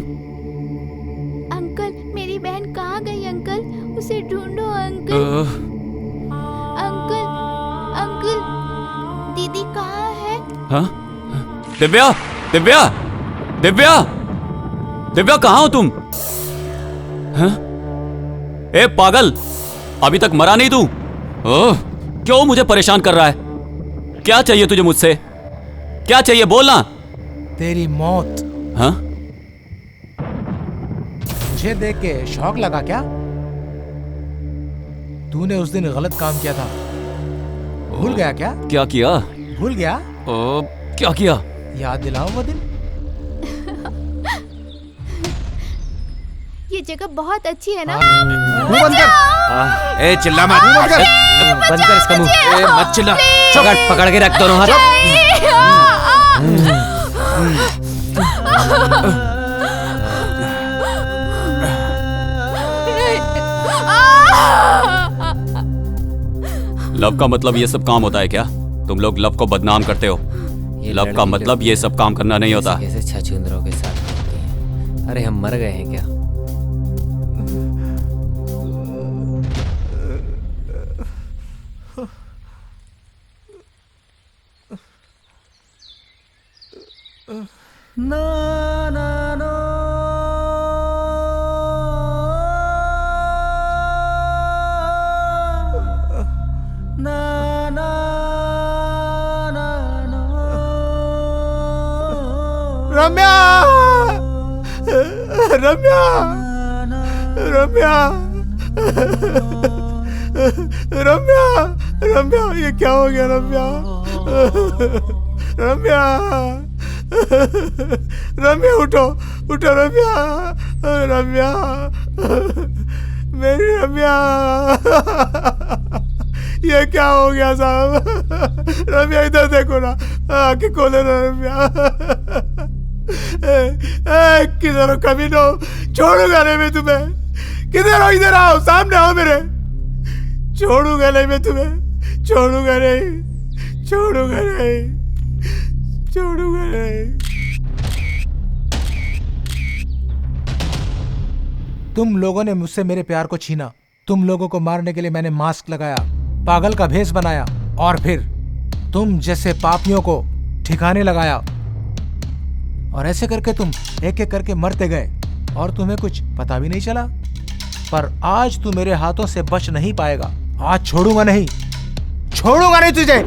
अंकल, मेरी बहन कहाँ गई अंकल? उसे ढूंढो अंकल। अंकल, अंकल, दीदी कहाँ है? हाँ? दिव्या, दिव्या, दिव्या, दिव्या कहाँ हो तुम? हाँ? ए पागल, अभी तक मरा नहीं तू? क्यों मुझे परेशान कर रहा है? क्या चाहिए तुझे मुझसे? क्या चाहिए बोलना? तेरी मौत। हाँ? मुझे देख के शौक लगा क्या? तूने उस दिन गलत काम किया था, भूल गया क्या? क्या किया? भूल गया? क्या किया? याद दिलाओ वो दिन। ये जगह बहुत अच्छी है ना? मुंह बंद कर। ए चिल्ला मत। बंद कर। बंद कर इसका मुंह। ए मत चिल्ला। पकड़ के रख दोनों हाथ। लव का मतलब ये सब काम होता है क्या? तुम लोग लव को बदनाम करते हो। लव का मतलब ये सब काम करना नहीं होता। कैसे छछूंदरों के साथ रहती हैं। अरे हम मर गए हैं क्या? रम्या, रम्या, रम्या, रम्या, रम्या, ये क्या हो गया रम्या? रम्या, रम्या उठो, उठो रम्या, रम्या, मेरी रम्या। ये क्या हो गया साहब? रम्या इधर देखो ना, आंखें खोले ना रम्या। किधर हो कमीनो, छोड़ूंगा नहीं मैं तुम्हें। किधर हो, इधर आओ, सामने आओ मेरे। छोड़ूंगा नहीं मैं तुम्हें, छोड़ूंगा नहीं, छोड़ूंगा नहीं, छोड़ूंगा नहीं। तुम लोगों ने मुझसे मेरे प्यार को छीना। तुम लोगों को मारने के लिए मैंने मास्क लगाया, पागल का भेष बनाया, और फिर तुम जैसे पापियों को ठिकाने लगाया। और ऐसे करके तुम एक एक करके मरते गए और तुम्हें कुछ पता भी नहीं चला। पर आज तू मेरे हाथों से बच नहीं पाएगा। आज छोड़ूंगा नहीं, छोड़ूंगा नहीं तुझे।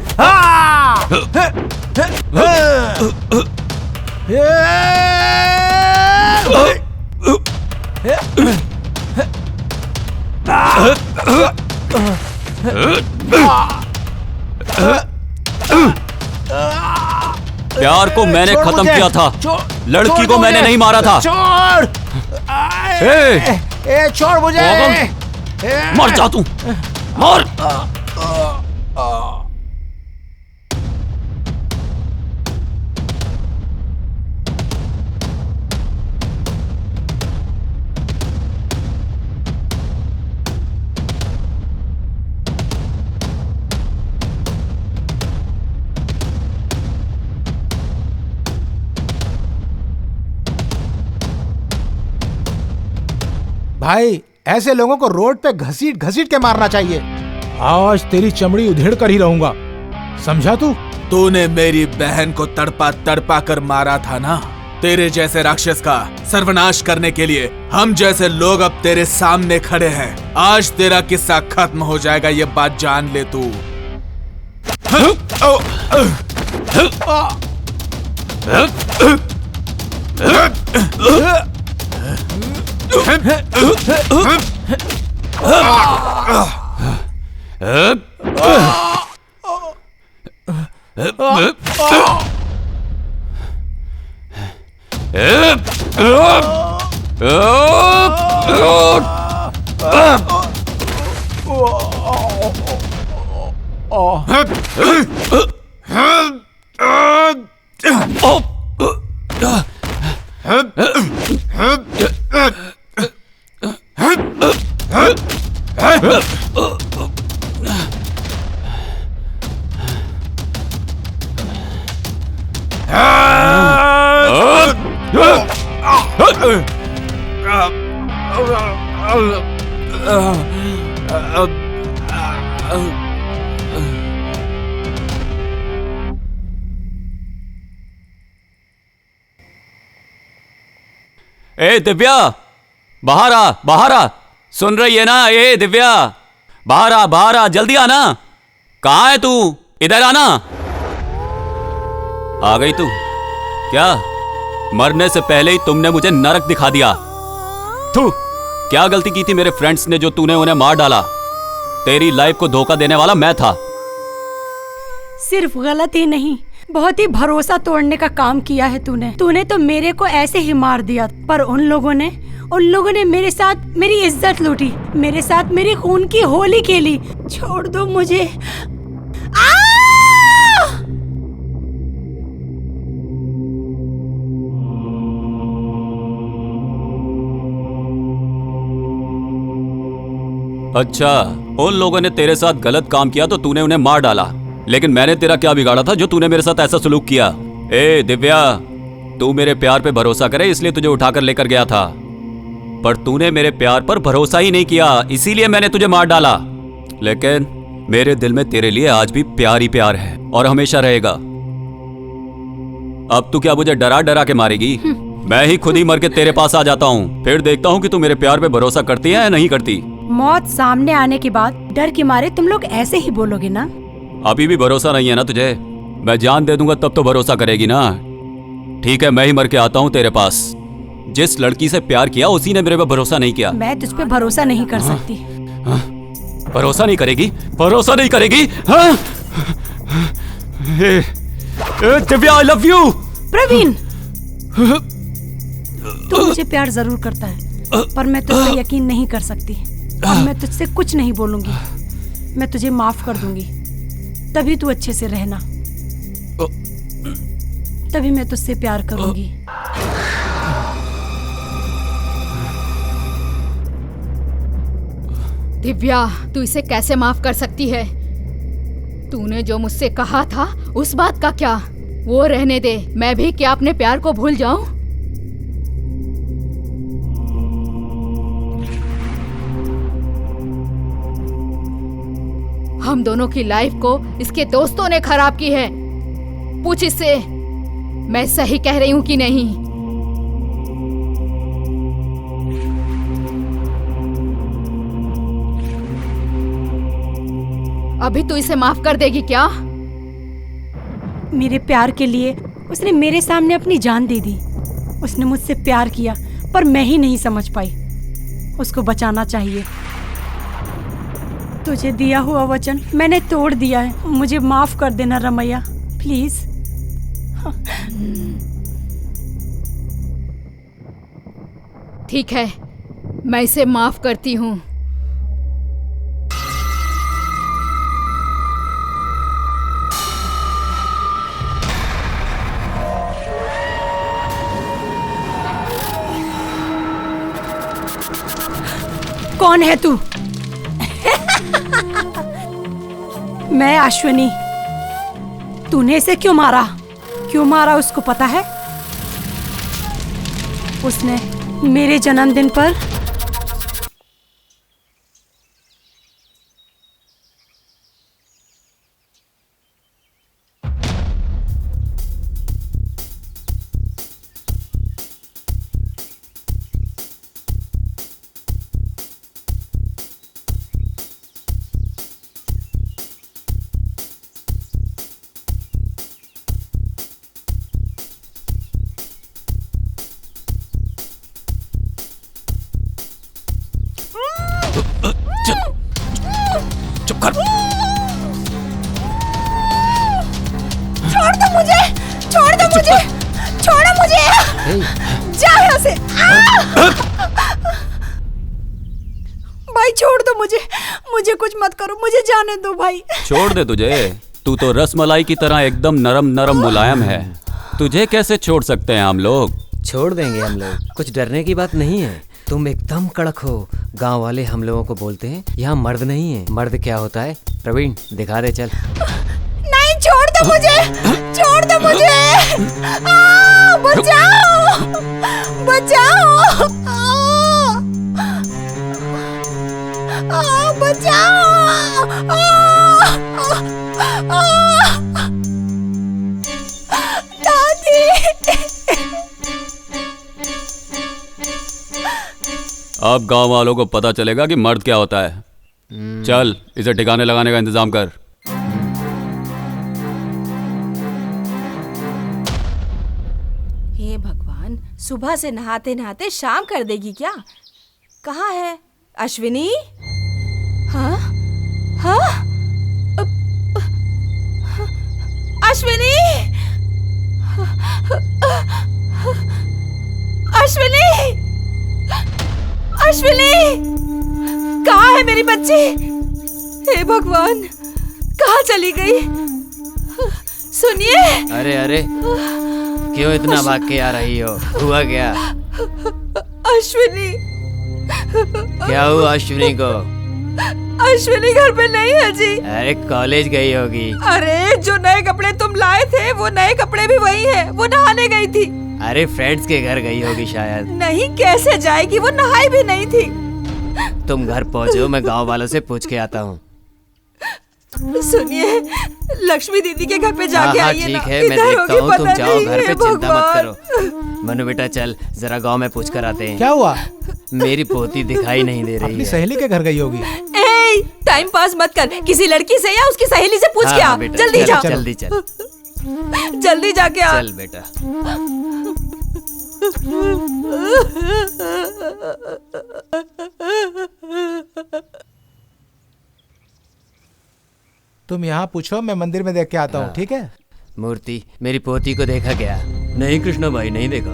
प्यार को मैंने खत्म किया था, लड़की को मैंने नहीं मारा था। छोड़, छोड़ मुझे। मर जा तू, मर। भाई, ऐसे लोगों को रोड पे घसीट घसीट के मारना चाहिए। आज तेरी चमड़ी उधेड़ कर ही रहूंगा, समझा तू? तूने मेरी बहन को तड़पा तड़पा कर मारा था ना। तेरे जैसे राक्षस का सर्वनाश करने के लिए हम जैसे लोग अब तेरे सामने खड़े हैं। आज तेरा किस्सा खत्म हो जाएगा, ये बात जान ले तू। ए दिव्या, बाहर आ, बाहर आ। सुन रही है ना? ए दिव्या, बाहर आ, बाहर आ, जल्दी आना। कहाँ है तू? इधर आना। आ गई तू? क्या मरने से पहले ही तुमने मुझे नरक दिखा दिया। तू क्या गलती की थी मेरे फ्रेंड्स ने जो तूने उन्हें मार डाला? तेरी लाइफ को धोखा देने वाला मैं था। सिर्फ गलत ही नहीं, बहुत ही भरोसा तोड़ने का काम किया है तूने। तूने तो मेरे को ऐसे ही मार दिया, पर उन लोगों ने मेरे साथ मेरी इज्जत लूटी, मेरे साथ मेरी खून की होली खेली। छोड़ दो मुझे। अच्छा, उन लोगों ने तेरे साथ गलत काम किया तो तूने उन्हें मार डाला, लेकिन मैंने तेरा क्या बिगाड़ा था जो तूने मेरे साथ ऐसा सलूक किया? ए दिव्या, तू मेरे प्यार पे भरोसा करे इसलिए तुझे उठाकर लेकर गया था, पर तूने मेरे प्यार पर भरोसा ही नहीं किया, इसीलिए मैंने तुझे मार डाला। लेकिन मेरे दिल में तेरे लिए आज भी प्यार ही प्यार है और हमेशा रहेगा। अब तू क्या मुझे डरा डरा के मारेगी? मैं ही खुद ही मर के तेरे पास आ जाता हूँ, फिर देखता हूँ कि तू मेरे प्यार पे भरोसा करती है या नहीं करती। मौत सामने आने के बाद डर के मारे तुम लोग ऐसे ही बोलोगे ना? अभी भी भरोसा नहीं है ना तुझे? मैं जान दे दूंगा तब तो भरोसा करेगी ना। ठीक है, मैं ही मर के आता हूँ तेरे पास। जिस लड़की से प्यार किया उसी ने मेरे पे भरोसा नहीं किया। मैं तुझ पे भरोसा नहीं कर सकती। भरोसा नहीं करेगी? भरोसा नहीं करेगी? Divya, I love you. Praveen, तू मुझे प्यार जरूर करता है, पर मैं तुझ पे यकीन नहीं कर सकती और मैं तुझसे कुछ नहीं बोलूंगी। मैं तुझे माफ कर दूंगी, तभी तू अच्छे से रहना, तभी मैं तुझसे प्यार करूंगी। दिव्या, तू इसे कैसे माफ कर सकती है? तूने जो मुझसे कहा था उस बात का क्या? वो रहने दे। मैं भी क्या अपने प्यार को भूल जाऊं? हम दोनों की लाइफ को इसके दोस्तों ने खराब की है। पूछ इससे, मैं सही कह रही हूं कि नहीं? अभी तू इसे माफ कर देगी क्या? मेरे प्यार के लिए उसने मेरे सामने अपनी जान दे दी। उसने मुझसे प्यार किया, पर मैं ही नहीं समझ पाई। उसको बचाना चाहिए। तुझे दिया हुआ वचन मैंने तोड़ दिया है। मुझे माफ कर देना रमैया, प्लीज। ठीक है, मैं इसे माफ करती हूँ। कौन है तू? मैं अश्विनी। तूने इसे क्यों मारा? क्यों मारा उसको पता है? उसने मेरे जन्मदिन पर चुप कर। छोड़ दो मुझे, छोड़ दो मुझे, छोड़ो मुझे, जा यहाँ से। भाई छोड़ दो मुझे, मुझे कुछ मत करो, मुझे जाने दो भाई। छोड़ दे तुझे? तू तो रसमलाई की तरह एकदम नरम नरम मुलायम है। तुझे कैसे छोड़ सकते हैं हम लोग? छोड़ देंगे हम लोग, कुछ डरने की बात नहीं है। तुम एकदम कड़क हो। गांव वाले हम लोगों को बोलते हैं यहाँ मर्द नहीं है। मर्द क्या होता है? प्रवीण दिखा दे, चल। नहीं, छोड़ दो मुझे, छोड़ दो मुझे। बचाओ, बचाओ, बचाओ। दादी। अब गांव वालों को पता चलेगा कि मर्द क्या होता है। चल, इसे ठिकाने लगाने का इंतजाम कर। हे भगवान, सुबह से नहाते नहाते शाम कर देगी क्या? कहाँ है अश्विनी? हाँ हाँ, अश्विनी, अश्विनी, अश्विनी, कहाँ है मेरी बच्ची? हे भगवान, कहाँ चली गई? सुनिए। अरे अरे, क्यों इतना भाग के आ रही हो? हुआ क्या? अश्विनी। क्या हुआ अश्विनी को? अश्विनी घर पे नहीं है जी। अरे कॉलेज गई होगी। अरे जो नए कपड़े तुम लाए थे वो नए कपड़े भी वही हैं। वो नहाने गई थी। अरे फ्रेंड्स के घर गई होगी शायद। नहीं, कैसे जाएगी? वो नहाई भी नहीं थी। तुम घर पहुँचो, मैं गांव वालों से पूछ के आता हूँ। सुनिए, लक्ष्मी दीदी के घर पे जाके आइए ना। ठीक है, मैं देखता हूँ। तुम जाओ घर पे, चिंता मत करो। मनु बेटा चल, जरा गांव में पूछ कर आते हैं। क्या हुआ? मेरी पोती दिखाई नहीं दे रही अपनी है। सहेली के घर गई होगी। ए, टाइम पास मत कर, किसी लड़की से या उसकी सहेली से पूछ के आ। जल्दी जा, जल्दी चल, जल्दी जाके आ। चल बेटा। तुम यहाँ पूछो, मैं मंदिर में देख के आता हूँ। ठीक है? मूर्ति, मेरी पोती को देखा क्या? नहीं कृष्णा भाई, नहीं देखा।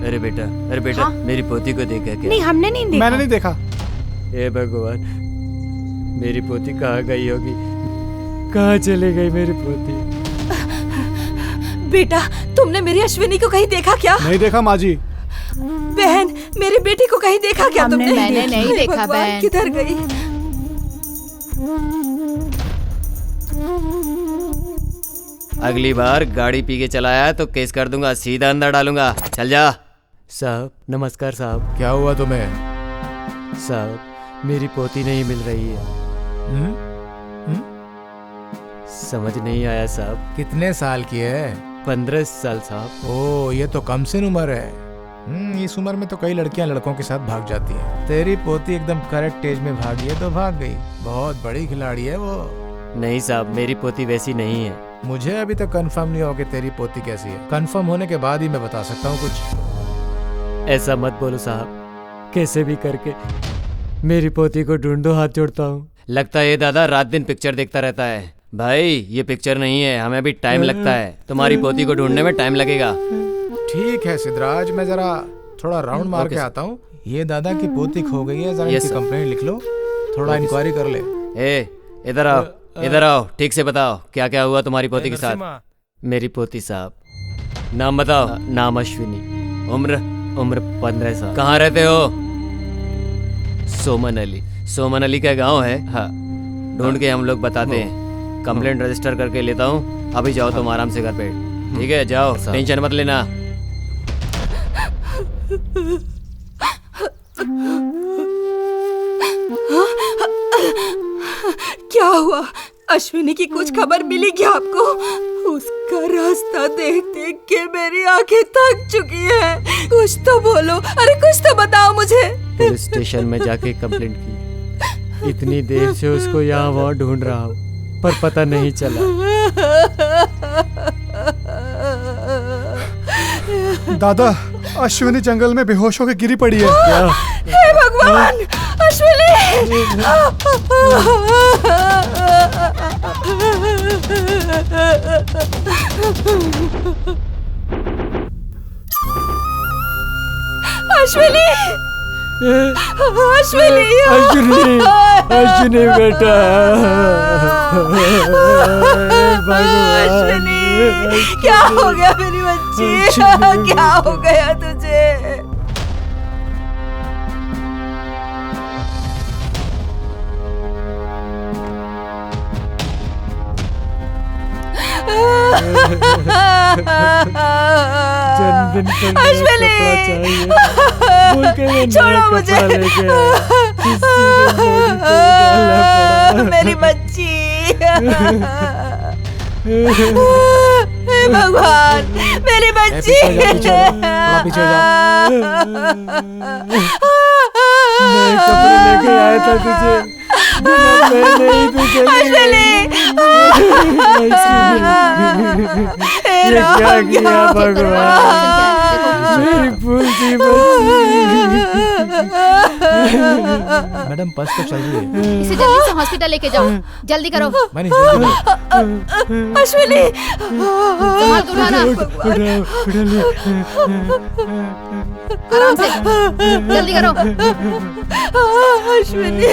अरे बेटा, अरे बेटा, हाँ? मेरी पोती को देखा क्या? नहीं, हमने नहीं देखा। मैंने नहीं देखा। हे भगवान, मेरी पोती कहाँ गई होगी? कहाँ चली गई मेरी पोती? बेटा, तुमने मेरी अश्विनी को कहीं देखा क्या? नहीं देखा माँ जी। बहन, मेरी बेटी को कहीं देखा क्या हमने तुमने? मैंने नहीं हे देखा भगवान, बहन। किधर गई? अगली बार गाड़ी पी के चलाया तो केस कर दूंगा, सीधा अंदर डालूंगा। चल जा। साहब नमस्कार साहब। क्या हुआ तुम्हें? साहब मेरी पोती नहीं मिल रही है। समझ नहीं आया साहब। कितने साल की है? 15 साल साहब। ओ, ये तो कम से उम्र है। इस उम्र में तो कई लड़कियां लड़कों के साथ भाग जाती हैं। तेरी पोती एकदम करेक्ट एज में भागी है तो भाग गई। बहुत बड़ी खिलाड़ी है वो। नहीं साहब, मेरी पोती वैसी नहीं है। मुझे अभी तक कंफर्म नहीं हो कि तेरी पोती कैसी है। कंफर्म होने के बाद ही मैं बता सकता हूँ कुछ। ऐसा मत बोलो साहब, कैसे भी करके मेरी पोती को ढूंढो, हाथ जोड़ता हूँ। लगता है ये दादा रात दिन पिक्चर देखता रहता है। भाई ये पिक्चर नहीं है, हमें भी टाइम लगता है। तुम्हारी पोती को ढूंढने में टाइम लगेगा। ठीक है सिद्धराज, मैं जरा थोड़ा राउंड मार ओके के सर। आता हूँ। ये दादा की पोती खो गई है, जरा यस इनकी सर। कंप्लेंट लिख लो, थोड़ा इंक्वायरी कर ले। ए इधर आओ, इधर आओ, ठीक से बताओ क्या क्या हुआ तुम्हारी पोती के साथ। मेरी पोती साहब, नाम बताओ। नाम अश्विनी, उम्र 15 साल। कहाँ रहते हो? सोमन अली। सोमन अली का गांव है। हाँ, ढूंढ के हम लोग बताते हैं। कंप्लेंट रजिस्टर करके लेता हूँ। अभी जाओ तुम आराम से घर पे। ठीक है, जाओ, टेंशन मत लेना। क्या हुआ? अश्विनी की कुछ खबर मिली क्या आपको? उसका रास्ता देख देख के मेरी आंखें थक चुकी हैं। कुछ तो बोलो, अरे कुछ तो बताओ मुझे। पुलिस स्टेशन में जाके कंप्लेंट की। इतनी देर से उसको यहाँ वहाँ ढूंढ रहा हूँ, पर पता नहीं चला। दादा, अश्विनी जंगल में बेहोश होकर गिरी पड़ी है। क्या? हे भगवान, अश्विनी! अश्विनी! अश्विनी! अश्विनी, अश्विनी बेटा। अश्विनी, क्या हो गया मेरी बच्ची? क्या हो गया तुझे? जन्मदिन पर नया अश्विनी! कपड़ा चाहिए। भूल के मैं नया छोड़ो कपड़ा मुझे। लेके आया। किसी के बॉडी पे डालना पड़ा। मेरी बच्ची! हे भगवान, मेरी बच्ची! पीछे हो जाओ, थोड़ा पीछे हो नए कपड़े लेके आया था तुझे, बिना पहने ही तू चली गई। ये क्या किया भगवान? मेरी फूलती बच्ची। मैडम पल्स तो चल रही है। इसे जल्दी से हॉस्पिटल लेके जाओ, जल्दी करो। मैंने जल्दी करो। अश्विनी! संभाल के उठाना, उठा ले। आराम से, जल्दी करो। अश्विनी!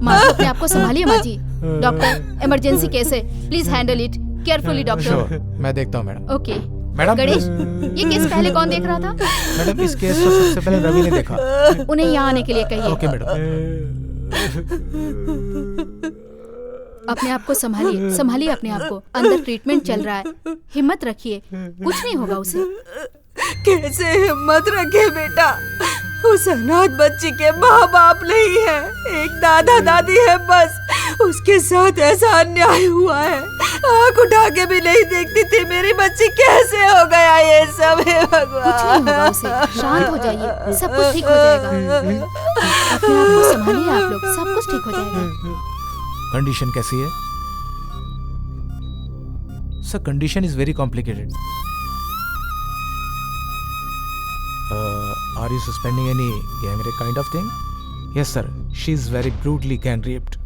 माँ, अपने आप को संभालिए माँ जी। डॉक्टर, इमरजेंसी केस है, please handle it carefully doctor. Sure, मैं देखता हूँ मैडम। ओके मैडम गणेश, ये केस पहले कौन देख रहा था? मैडम इस केस को सबसे पहले रवि ने देखा। उन्हें यहाँ आने के लिए कहिए। Okay madam. अपने आप को संभालिए, संभालिए अपने आप को। अंदर ट्रीटमेंट चल रहा है, हिम्मत रखिए, कुछ नहीं होगा उसे। कैसे हिम्मत रखे बेटा? उस अनाथ बच्ची के माँ बाप नहीं है, एक दादा दादी है बस। उसके साथ ऐसा अन्याय हुआ है, आँख उठा के भी नहीं देखती थी मेरी बच्ची। कैसे हो गया ये सब? हे भगवान! कुछ नहीं होगा उसे, शांत हो जाइए, सब कुछ ठीक हो जाएगा। अपने आप को संभालिए आप लोग, सब कुछ ठीक हो जाएगा। कंडीशन कैसी है? Sir condition is very complicated. Are you suspending any gang rape kind of thing? Yes sir, she is very brutally gang raped.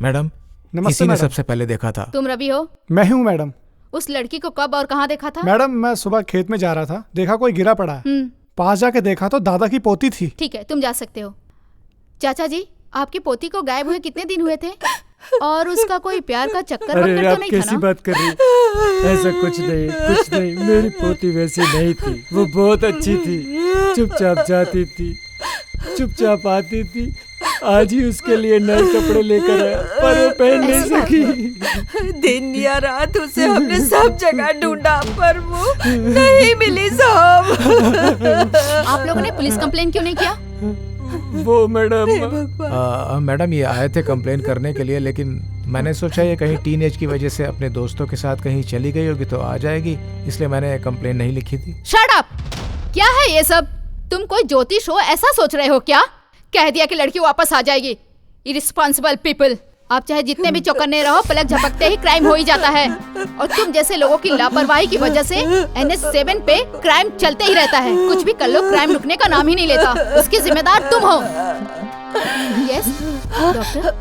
Madam, नमस्ते इसी ने मैडम। सबसे पहले देखा था। तुम रवि हो? मैं हूँ मैडम। उस लड़की को कब और कहाँ देखा था? मैडम मैं सुबह खेत में जा रहा था, देखा कोई गिरा पड़ा है। पास जाके देखा तो दादा की पोती थी। ठीक है, तुम जा सकते हो। चाचा जी, आपकी पोती को गायब हुए कितने दिन हुए थे? और उसका कोई प्यार का चक्कर अरे वक्कर आप तो नहीं कैसी था ना? बात कर रही? ऐसा कुछ नहीं। मेरी पोती वैसी नहीं थी, वो बहुत अच्छी थी, चुपचाप जाती थी, चुपचाप आती थी। आज ही उसके लिए नए कपड़े लेकर आया, पर वो पहन नहीं सकी। दिन या रात उसे हमने सब जगह ढूंढा, पर वो नहीं मिली साहब। आप लोगों ने पुलिस कंप्लेन क्यों नहीं किया? वो मैडम मैडम ये आए थे कंप्लेन करने के लिए, लेकिन मैंने सोचा ये कहीं टीनेज की वजह से अपने दोस्तों के साथ कहीं चली गई होगी तो आ जाएगी, इसलिए मैंने कंप्लेन नहीं लिखी थी। Shut up! क्या है ये सब? तुम कोई ज्योतिष हो ऐसा सोच रहे हो क्या? कह दिया कि लड़की वापस आ जाएगी। Irresponsible people! आप चाहे जितने भी चौकन्ने रहो, पलक झपकते ही क्राइम हो ही जाता है। और तुम जैसे लोगों की लापरवाही की वजह से NH7 पे क्राइम चलते ही रहता है। कुछ भी कर लो, क्राइम रुकने का नाम ही नहीं लेता। उसकी जिम्मेदार तुम हो। Yes doctor.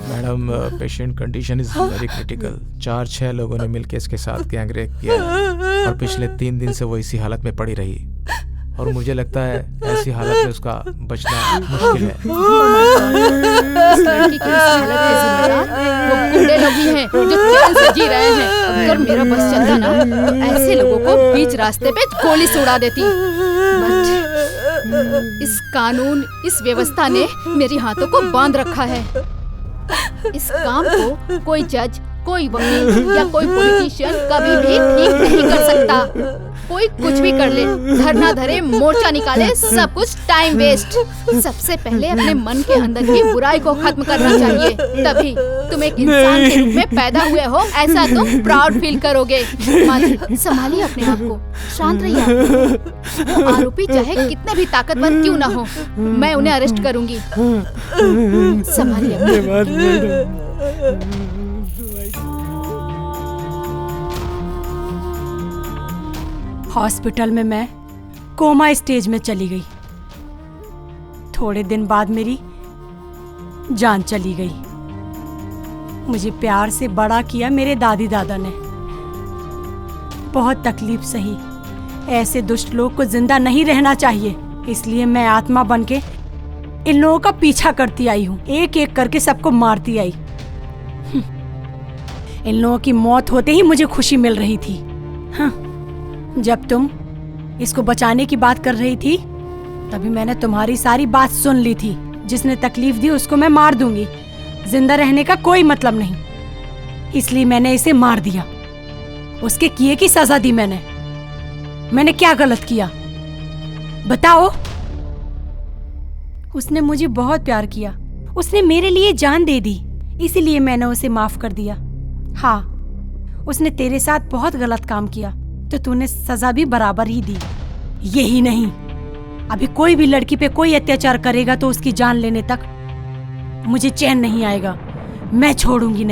Madam, patient condition is very critical. 4-6 लोगों ने मिलकर इसके साथ गैंग रेप किया है और पिछले 3 दिन से वो इसी हालत में पड़ी रही, और मुझे लगता है ऐसी हालत में उसका बचना मुश्किल है। इस लड़की की इस हालत के जिम्मेदार वो गुंडे लोग ही हैं जो चैन से जी रहे हैं। अगर मेरा बस चलता ना तो ऐसे लोगों को बीच रास्ते पे गोली से उड़ा देती। बट इस कानून, इस व्यवस्था ने मेरे हाथों को बांध रखा है। इस काम को कोई जज, कोई वकील या कोई पॉलिटिशियन कभी भी ठीक नहीं कर सकता। कोई कुछ भी कर ले, धरना धरे, मोर्चा निकाले, सब कुछ टाइम वेस्ट। सबसे पहले अपने मन के अंदर की बुराई को खत्म करना चाहिए, तभी तुम एक इंसान के रूप में पैदा हुए हो ऐसा तुम प्राउड फील करोगे। माली, संभालिए अपने आप को, शांत रहिए। वो आरोपी चाहे कितने भी ताकतवर क्यों ना हो, मैं उन्हें अरेस्ट करूंगी। संभालिए। हॉस्पिटल में मैं कोमा स्टेज में चली गई। थोड़े दिन बाद मेरी जान चली गई। मुझे प्यार से बड़ा किया मेरे दादी दादा ने। बहुत तकलीफ सही। ऐसे दुष्ट लोग को जिंदा नहीं रहना चाहिए, इसलिए मैं आत्मा बनके इन लोगों का पीछा करती आई हूँ। एक एक करके सबको मारती आई। इन लोगों की मौत होते ही मुझे खुशी मिल रही थी। हाँ, जब तुम इसको बचाने की बात कर रही थी तभी मैंने तुम्हारी सारी बात सुन ली थी। जिसने तकलीफ दी उसको मैं मार दूंगी, जिंदा रहने का कोई मतलब नहीं, इसलिए मैंने इसे मार दिया। उसके किए की सजा दी मैंने क्या गलत किया बताओ? उसने मुझे बहुत प्यार किया, उसने मेरे लिए जान दे दी, इसीलिए मैंने उसे माफ कर दिया। हाँ, उसने तेरे साथ बहुत गलत काम किया तो तूने सजा भी बराबर ही दी। यही नहीं, अभी कोई भी लड़की पे कोई अत्याचार करेगा तो उसकी जान लेने तक मुझे चैन नहीं आएगा। मैं छोड़ूंगी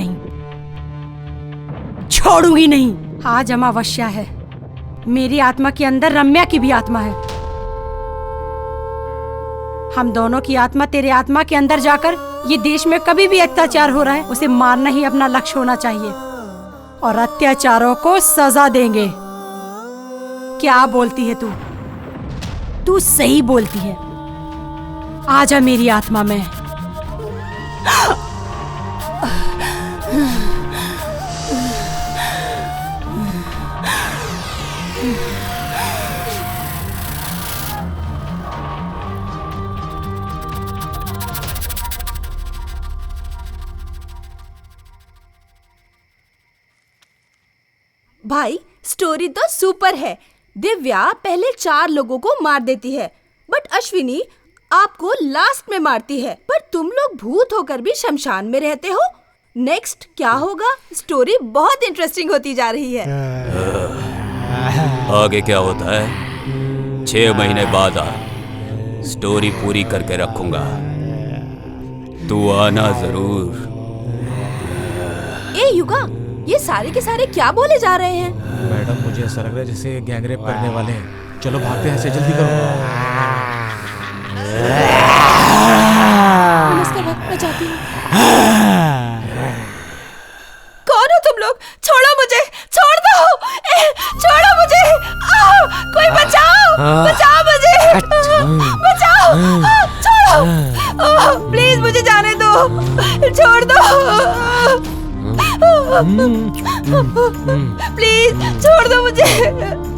नहीं। आज अमावस्या है, मेरी आत्मा के अंदर रम्या की भी आत्मा है। हम दोनों की आत्मा तेरे आत्मा के अंदर जाकर ये देश में कभी भी अत्याचार हो रहा है उसे मारना ही अपना लक्ष्य होना चाहिए, और अत्याचारों को सजा देंगे। क्या बोलती है तू? तू सही बोलती है। आजा मेरी आत्मा में। भाई, स्टोरी तो सुपर है। दिव्या पहले 4 लोगों को मार देती है, बट अश्विनी आपको लास्ट में मारती है। पर तुम लोग भूत होकर भी शमशान में रहते हो। नेक्स्ट क्या होगा? स्टोरी बहुत इंटरेस्टिंग होती जा रही है। आगे क्या होता है 6 महीने बाद स्टोरी पूरी करके रखूंगा, तू आना जरूर। ए युगा, ये सारे के सारे क्या बोले जा रहे हैं? मैडम, मुझे ऐसा लग रहा है जैसे गैंग रेप करने वाले हैं। चलो भागते हैं, ऐसे जल्दी करो। नमस्कार बाप, मैं जाती हूँ। कौन हो तुम लोग? छोड़ो मुझे, छोड़ दो, छोड़ो मुझे, कोई बचाओ, बचाओ मुझे, बचाओ, छोड़ो, प्लीज मुझे जाने दो, छोड़ दो, प्लीज छोड़ दो मुझे।